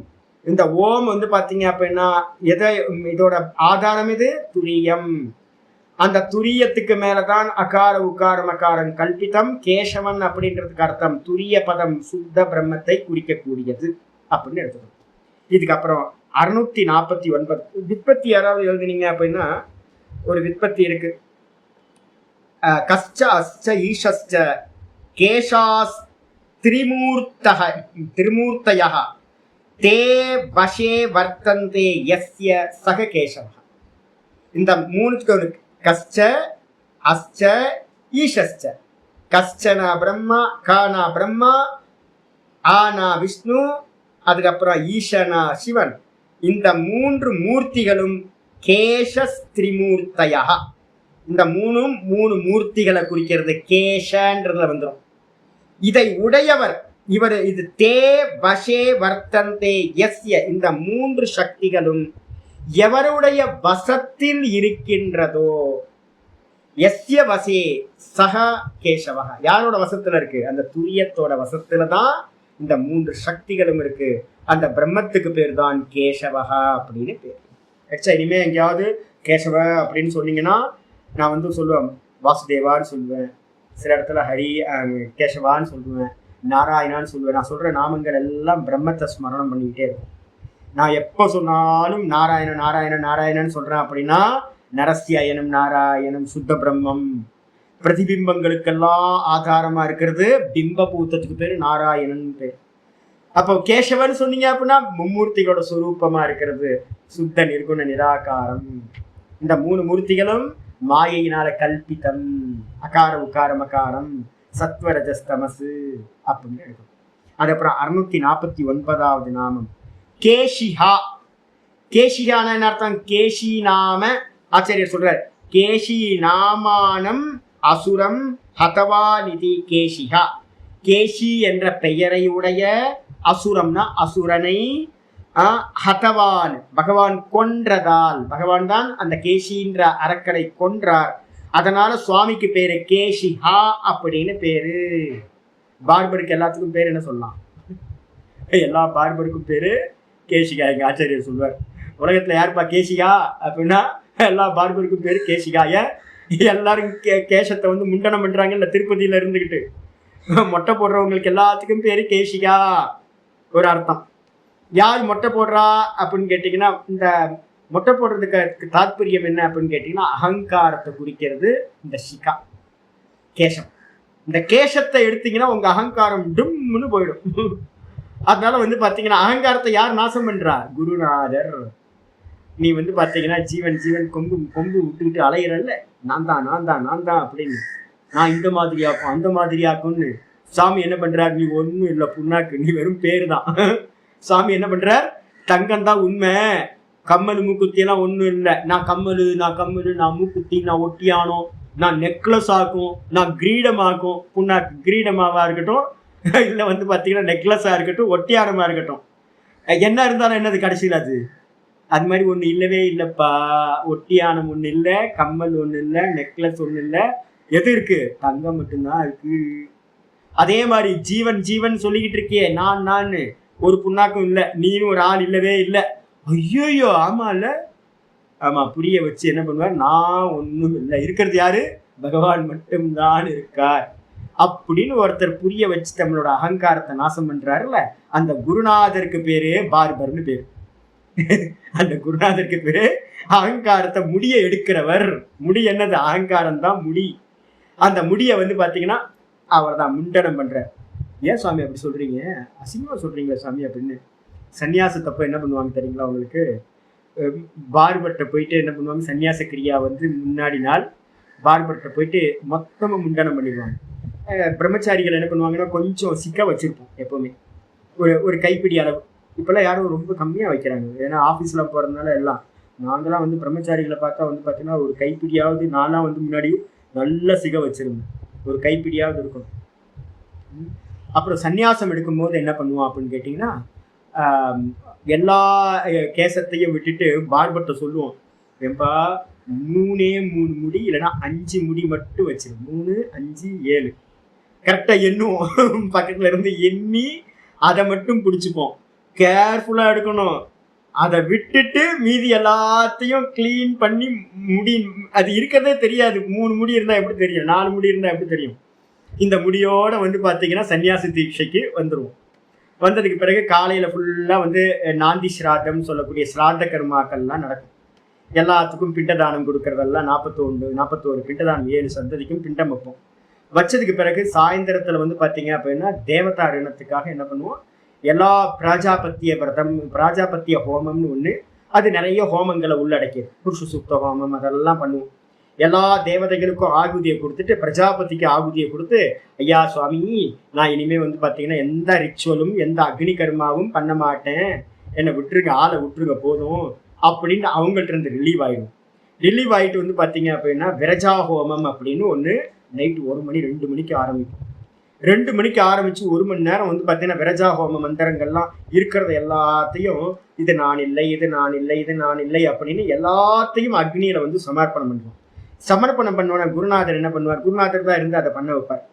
இந்த ஓம் வந்து பாத்தீங்க அப்படின்னா எதை, இதோட ஆதாரம் இது துரியம். அந்த துரியத்துக்கு மேலதான் அகார உக்கார மகாரம் கல்பிதம். கேசவன் அப்படின்றதுக்கு அர்த்தம் துரிய பதம் சுத்த பிரம்மத்தை குறிக்கக்கூடியது அப்படின்னு எடுத்துக்கணும். இதுக்கப்புறம் 649 விற்பத்தி யாராவது எழுதினீங்க அப்படின்னா ஒரு விற்பத்தி இருக்கு. கஷ்ட அஸ்ச ஈஷஸ்ச கேசாஸ் திரிமூர்த்தயः தே வசே வர்த்தந்தே யஸ்ய சக கேசவः. இந்த 3 கஷ்ட அஸ்ச ஈஷஸ்ச. கஷ்டனா பிரம்மா, கானா பிரம்மா, ஆனா விஷ்ணு, அதுக்கப்புறம் ஈசனா சிவன். இந்த 3 மூர்த்திகளும் கேசஸ் திரிமூர்த்தயா. இந்த 3 மூர்த்திகளை குறிக்கிறது கேசன்றதுல வந்துடும். இதை உடையவர் இவர். இது தே வசே வர்த்தந்தே யஸ்ய. இந்த 3 சக்திகளும் எவருடைய வசத்தில் இருக்கின்றதோ, யஸ்ய வசே சக கேசவக, யாரோட வசத்துல இருக்கு, அந்த துரியத்தோட வசத்துல தான் இந்த 3 சக்திகளும் இருக்கு. அந்த பிரம்மத்துக்கு பேர் தான் கேசவகா அப்படின்னு பேர். இனிமே எங்கேயாவது கேசவ அப்படின்னு சொன்னீங்கன்னா நான் வந்து சொல்லுவேன் வாசுதேவான்னு சொல்லுவேன், சில இடத்துல ஹரி கேசவான்னு சொல்லுவேன், நாராயணான்னு சொல்லுவேன். நான் சொல்ற நாமங்கள் எல்லாம் பிரம்மத்தை ஸ்மரணம் பண்ணிக்கிட்டே இருக்கும். நான் எப்போ சொன்னாலும் நாராயணன் நாராயணன் நாராயணன் சொல்றேன் அப்படின்னா நரஸ்யயனம் நாராயணம் சுத்த பிரம்மம். பிரதிபிம்பங்களுக்கெல்லாம் ஆதாரமா இருக்கிறது பிம்ப பூத்தத்துக்கு பேரு நாராயணன் பேர். அப்போ கேசவன் சொன்னீங்க அப்படின்னா மும்மூர்த்திகளோட சுரூபமா இருக்கிறது சுத்த நிர்குண நிராகாரம். இந்த 3 மூர்த்திகளும் மாயையினால கல்பிதம். அகார உக்கார மகாரம் சத்வரஜஸ்தமசு அப்படின்னு இருக்கும். அதுக்கப்புறம் 649வது நாமம் கேஷிஹா. கேஷிஹான என்ன அர்த்தம்? கேஷி நாம. ஆச்சாரியர் சொல்றார் கேஷி நாமானம் அசுரம் ஹதவா நிதி கேஷிஹா. கேஷி என்ற பெயரை உடைய அசுரம்னா அசுரனை ஹதவான் பகவான் கொன்றதால், பகவான் தான் அந்த கேஷின்ற அரக்கனை கொன்றார். அதனால சுவாமிக்கு பேரு கேஷிஹா அப்படின்னு பேரு. பார்பருக்கு எல்லாத்துக்கும் பேர் என்ன சொல்லலாம்? எல்லா பார்பருக்கும் பேரு கேஷிகா. எங்க ஆச்சாரியர் சொல்வார் உலகத்துல யாருப்பா கேஷிகா அப்படின்னா எல்லா பார்பருக்கும் பேரு கேஷிகா. ஏன் எல்லாரும் கேசத்தை வந்து முண்டனம் பண்றாங்கல்ல திருப்பதியில இருந்துகிட்டு, மொட்டை போடுறவங்களுக்கு எல்லாத்துக்கும் பேரு கேஷிகா ஒரு அர்த்தம். யார் மொட்டை போடுறா அப்படின்னு கேட்டீங்கன்னா, இந்த மொட்டை போடுறதுக்கு தாத்பரியம் என்ன அப்படின்னு கேட்டீங்கன்னா அகங்காரத்தை குறிக்கிறது இந்த சிகா கேசம். இந்த கேசத்தை எடுத்தீங்கன்னா உங்க அகங்காரம் டும்னு போயிடும். அதனால வந்து பாத்தீங்கன்னா அகங்காரத்தை யார் நாசம் பண்றா? குருநாதர். நீ வந்து பாத்தீங்கன்னா ஜீவன் கொம்பு விட்டுக்கிட்டு அலையிறல்ல, நான் தான் அப்படின்னு, நான் இந்த மாதிரியாக்கும் அந்த மாதிரியாக்கும்னு சாமி என்ன பண்றார்? நீ ஒன்றும் இல்லை புண்ணாக்கு, நீ வெறும் பேரு தான். சாமி என்ன பண்றார்? தங்கம் தான் உண்மை, கம்மல் மூக்குத்தி எல்லாம் ஒன்றும் இல்லை. நான் கம்மல், நான் மூக்குத்தி, நான் ஒட்டியானோ, நான் நெக்லஸ் ஆக்கும், நான் கிரீடமாக்கும். புண்ணாக்கு கிரீடமாவா இருக்கட்டும், இல்லை வந்து பார்த்தீங்கன்னா நெக்லஸாக இருக்கட்டும், ஒட்டியானமாக இருக்கட்டும், என்ன இருந்தாலும் என்னது கடைசியில் அது மாதிரி ஒன்று இல்லவே இல்லைப்பா. ஒட்டியானம் ஒன்று இல்லை, கம்மல் ஒன்று இல்லை, நெக்லஸ் ஒன்று இல்லை. எது இருக்கு? தங்கம் மட்டும்தான் இருக்கு. அதே மாதிரி ஜீவன் சொல்லிக்கிட்டு இருக்கியே நான் ஒரு புண்ணாக்கும் இல்லை, நீனும் ஒரு ஆள் இல்லவே இல்லை. ஐயோயோ ஆமா இல்ல, ஆமா புரிய வச்சு என்ன பண்ணுவார்? நான் ஒன்றும் இல்லை, இருக்கிறது யாரு? பகவான் மட்டும்தான் இருக்கார் அப்படின்னு ஒருத்தர் புரிய வச்சு நம்மளோட அகங்காரத்தை நாசம் பண்றாருல, அந்த குருநாதருக்கு பேரு பார்பர்னு பேரு. அந்த குருநாதருக்கு பேரு அகங்காரத்தை முடிய எடுக்கிறவர். முடி என்னது? அகங்காரம் தான் முடி. அந்த முடிய வந்து பாத்தீங்கன்னா அவர் தான் முண்டனம் பண்றார். ஏன் சுவாமி அப்படி சொல்றீங்க? அசிங்கமா சொல்றீங்களா சாமி அப்படின்னு. சன்னியாசத்தப்ப என்ன பண்ணுவாங்க தெரியுங்களா உங்களுக்கு? பார்பர்கிட்ட போயிட்டு என்ன பண்ணுவாங்க, சன்னியாச கிரியா வந்து முன்னாடி நாள் பார்பர்கிட்ட போயிட்டு மொத்தமாக முண்டனம் பண்ணிடுவாங்க. பிரம்மச்சாரிகள் என்ன பண்ணுவாங்கன்னா கொஞ்சம் சிக்க வச்சிருப்போம் எப்போவுமே, ஒரு கைப்பிடி அளவு. இப்போல்லாம் யாரும் ரொம்ப கம்மியாக வைக்கிறாங்க, ஏன்னா ஆஃபீஸில் போகிறதுனால எல்லாம். நாங்களாம் வந்து பிரம்மச்சாரிகளை பார்த்தா வந்து பார்த்தீங்கன்னா ஒரு கைப்பிடியாவது, நான்லாம் வந்து முன்னாடி நல்ல சிக வச்சிருந்தேன், ஒரு கைப்பிடியாவது இருக்கணும். அப்புறம் சன்னியாசம் எடுக்கும்போது என்ன பண்ணுவோம் அப்படின்னு கேட்டிங்கன்னா, எல்லா கேசத்தையும் விட்டுட்டு பார்பர்கிட்ட சொல்லுவோம், ஏன்பா 3 முடி இல்லைன்னா 5 முடி மட்டும் வச்சிரு, 3 5 7 கரெக்டாக எண்ணுவோம். பக்கத்தில் இருந்து எண்ணி அதை மட்டும் பிடிச்சிப்போம். கேர்ஃபுல்லாக எடுக்கணும். அதை விட்டுட்டு மீதி எல்லாத்தையும் கிளீன் பண்ணி முடி அது இருக்கிறதே தெரியாது. 3 முடி இருந்தால் எப்படி தெரியும், 4 முடி இருந்தால் எப்படி தெரியும். இந்த முடியோட வந்து பார்த்தீங்கன்னா சன்னியாசி தீட்சைக்கு வந்துடுவோம். வந்ததுக்கு பிறகு காலையில் ஃபுல்லாக வந்து நாந்தி ஸ்ராத்தம்னு சொல்லக்கூடிய ஸ்ராத்த கர்மாக்கள்லாம் நடக்கும். எல்லாத்துக்கும் பிண்டதானம் கொடுக்கறதெல்லாம் 41 பிண்டதானம் 7 சந்ததிக்கும் பிண்டம் வைப்போம். வச்சதுக்கு பிறகு சாயந்தரத்தில் வந்து பார்த்தீங்க அப்படின்னா தேவதா ரிணத்துக்காக என்ன பண்ணுவோம், எல்லா பிராஜாபத்திய விரதம், பிராஜாபத்திய ஹோமம்னு ஒன்று, அது நிறைய ஹோமங்களை உள்ளடக்கியது. புருஷ சுத்த ஹோமம் அதெல்லாம் பண்ணுவோம். எல்லா தேவதைகளுக்கும் ஆகுதியை கொடுத்துட்டு பிரஜாபதிக்கு ஆகுதியை கொடுத்து, ஐயா சுவாமி நான் இனிமேல் வந்து பார்த்தீங்கன்னா எந்த ரிச்சுவலும் எந்த அக்னி கர்மாவும் பண்ண மாட்டேன், என்னை விட்டுருங்க, ஆளை விட்டுருங்க போதும் அப்படின்னு அவங்கள்ட்ட இருந்து ரிலீவ் ஆகிடும். ரிலீவ் ஆகிட்டு வந்து பார்த்தீங்க அப்படின்னா விரஜா ஹோமம் அப்படின்னு ஒன்று நைட்டு 1 மணி 2 மணிக்கு ஆரம்பிக்கும். 2 மணிக்கு ஆரம்பித்து 1 மணி நேரம் வந்து பார்த்தீங்கன்னா விரஜா ஹோம மந்திரங்கள்லாம் இருக்கிறது எல்லாத்தையும், இது நான் இல்லை, இது நான் இல்லை, இது நான் இல்லை அப்படின்னு எல்லாத்தையும் அக்னியில் வந்து சமர்ப்பணம் பண்ணுவோம். சமர்ப்பணம் பண்ணுவோன்னா குருநாதர் என்ன பண்ணுவார், குருநாதர் தான் இருந்து அதை பண்ண வைப்பார்.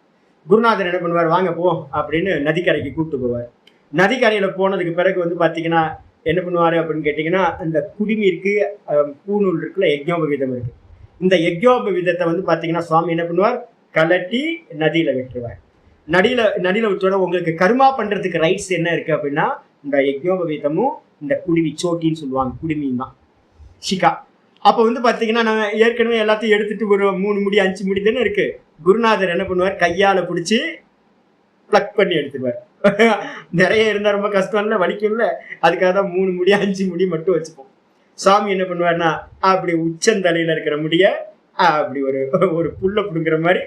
குருநாதர் என்ன பண்ணுவார், வாங்க போ அப்படின்னு நதிக்கரைக்கு கூப்பிட்டு போவார். நதிக்கரையில் போனதுக்கு பிறகு வந்து பார்த்தீங்கன்னா என்ன பண்ணுவார் அப்படின்னு கேட்டிங்கன்னா, அந்த குடிநீருக்கு பூநூல் இருக்குல்ல, யஜ்ஞோபவீதம் இருக்குது. இந்த யஜ்ஞோபவீதத்தை வந்து பார்த்தீங்கன்னா சுவாமி என்ன பண்ணுவார், கலட்டி நதியில் விட்டுருவார். நதியில் விட்டோட உங்களுக்கு கர்மா பண்ணுறதுக்கு ரைட்ஸ் என்ன இருக்குது அப்படின்னா, இந்த யஜ்ஞோபவீதமும் இந்த குடிமி சோட்டின்னு சொல்லுவாங்க, குடிமீன் தான் ஷிகா. அப்போ வந்து பார்த்தீங்கன்னா நான் ஏற்கனவே எல்லாத்தையும் எடுத்துகிட்டு ஒரு 3 முடி 5 முடி தானே இருக்குது. குருநாதர் என்ன பண்ணுவார், கையால் பிடிச்சி ப்ளக் பண்ணி எடுத்துடுவார். நிறைய இருந்தால் ரொம்ப கஷ்டம் இல்லை, வலிக்கும் இல்லை, அதுக்காக தான் 3 முடி 5 முடி மட்டும் வச்சுப்போம். சாமி என்ன பண்ணுவார்னா அப்படி உச்சந்தலையில் இருக்கிற முடியை அப்படி ஒரு புல்லை பிடுங்குற மாதிரி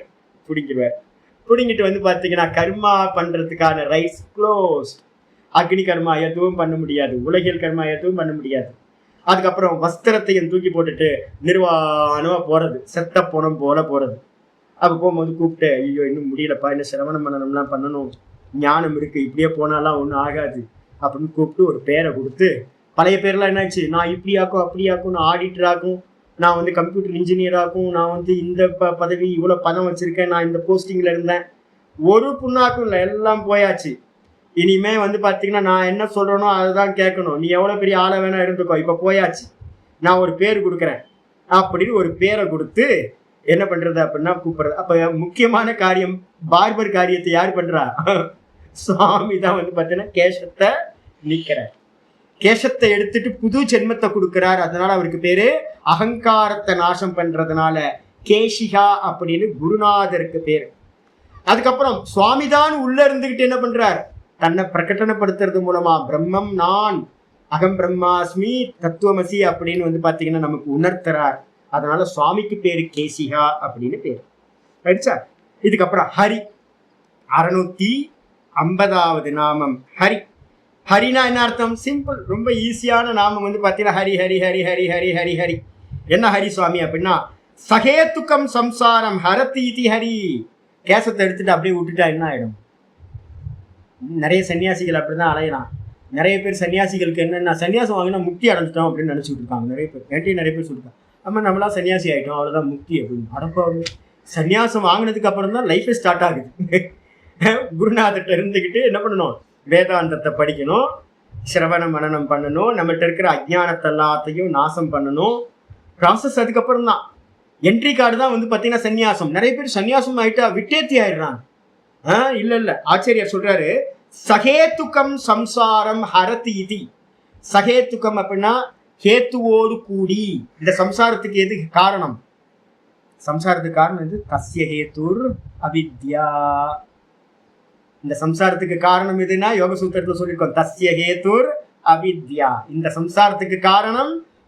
பிடிங்கிடுவார். பிடிங்கிட்டு வந்து பார்த்தீங்கன்னா கர்மா பண்ணுறதுக்கான ரைட்ஸ் க்ளோஸ். அக்னி கர்மா எதுவும் பண்ண முடியாது, உலகியல் கர்மா எதுவும் பண்ண முடியாது. அதுக்கப்புறம் வஸ்திரத்தையும் தூக்கி போட்டுட்டு நிர்வாணமாக போகிறது, செத்த போனம் போல போகிறது. அப்போ போகும்போது கூப்பிட்டு, ஐயோ இன்னும் முடியலப்பா, இன்னும் சிரவணம் பண்ணணும்லாம் பண்ணணும், ஞானம் இருக்குது, இப்படியே போனாலாம் ஒன்றும் ஆகாது அப்படின்னு கூப்பிட்டு ஒரு பேரை கொடுத்து, பழைய பேர்லாம் என்னாச்சு, நான் இப்படி ஆக்கும் அப்படி ஆக்கும், நான் ஆடிட்டர் ஆகும், நான் வந்து கம்ப்யூட்டர் இன்ஜினியர் ஆகும், நான் வந்து இந்த பதவி இவ்வளோ பணம் வச்சுருக்கேன், நான் இந்த போஸ்டிங்கில் இருந்தேன், ஒரு புண்ணாக்கும் இல்லை, எல்லாம் போயாச்சு. இனிமே வந்து பார்த்தீங்கன்னா நான் என்ன சொல்கிறேனோ அதுதான் கேட்கணும், நீ எவ்வளோ பெரிய ஆளை வேணா இருந்துக்கோ, இப்போ போயாச்சு, நான் ஒரு பேர் கொடுக்குறேன் அப்படின்னு ஒரு பேரை கொடுத்து என்ன பண்ணுறது அப்படின்னா கூப்பிட்றது. அப்போ முக்கியமான காரியம், பார்பர் காரியத்தை யார் பண்ணுறா, சுவாமி தான் வந்து பார்த்தீங்கன்னா கேசத்தை நீக்கிறார். கேசத்தை எடுத்துட்டு புது ஜென்மத்தை கொடுக்கிறார். அதனால அவருக்கு பேரு அகங்காரத்தை நாசம் பண்றதுனால கேஷிகா அப்படின்னு குருநாதருக்கு பேரு. அதுக்கப்புறம் சுவாமிதான் உள்ள இருந்துகிட்டு என்ன பண்றார், தன்னை பிரகடனப்படுத்துறது மூலமா பிரம்மம் நான், அகம் பிரம்மாஸ்மி தத்துவமசி அப்படின்னு வந்து பாத்தீங்கன்னா நமக்கு உணர்த்துறார். அதனால சுவாமிக்கு பேரு கேசிகா அப்படின்னு பேரு ஆயிடுச்சா. இதுக்கப்புறம் ஹரி 650வது நாமம் ஹரி. ஹரினா என்ன அர்த்தம், சிம்பிள், ரொம்ப ஈஸியான நாமம் வந்து பார்த்தீங்கன்னா ஹரி ஹரி ஹரி ஹரி ஹரி ஹரி ஹரி. என்ன ஹரி சுவாமி அப்படின்னா, சகேத்துக்கம் சம்சாரம் ஹரதி இதி ஹரி. கேசத்தை எடுத்துட்டு அப்படியே விட்டுட்டா என்ன ஆயிடும். நிறைய சன்னியாசிகள் அப்படிதான் அலையலாம். நிறைய பேர் சன்னியாசிகளுக்கு என்னென்ன, சன்னியாசம் வாங்கினா முக்தி அடைஞ்சிட்டோம் அப்படின்னு நினச்சிட்டு இருக்காங்க நிறைய பேர். என்கிட்ட நிறைய பேர் சொல்லியிருக்காங்க, நம்ம நம்மளாம் சன்னியாசி ஆகிட்டோம் அவ்வளோதான் முக்தி அப்படின்னு. அடப்பாவே, சன்னியாசம் வாங்கினதுக்கு அப்புறம் தான் லைஃபே ஸ்டார்ட் ஆகுது. குருநாதர்கிட்ட இருந்துக்கிட்டு என்ன பண்ணணும், வேதாந்தத்தை படிக்கணும், சிரவண மனனம் பண்ணணும், நம்மகிட்ட இருக்கிற அஜ்ஞானத்தை எல்லாத்தையும் நாசம் பண்ணணும். ப்ராசஸ் அதுக்கப்புறம் தான். என்ட்ரி கார்டு தான் வந்து பார்த்தீங்கன்னா சன்னியாசம். நிறைய பேர் சன்னியாசம் ஆகிட்டா விட்டேத்தி ஆயிடுறாங்க. இல்லை ஆச்சாரியார் சொல்றாரு, சகேத்துக்கம் சம்சாரம் ஹரதி இதி. சகேத்துக்கம் அப்படின்னா ஹேத்துவோடு கூடி. இந்த சம்சாரத்துக்கு எது காரணம், சம்சாரத்துக்கு காரணம் எது, தஸ்ய ஹேத்துர் அவித்யா. இந்த சம்சாரத்துக்கு காரணம் எதுனா யோக சூத்திரத்தில் சொல்லியிருக்கோம், தஸ்ய ஹேத்துர் அவித்யா. இந்த சம்சாரத்துக்கு காரணம்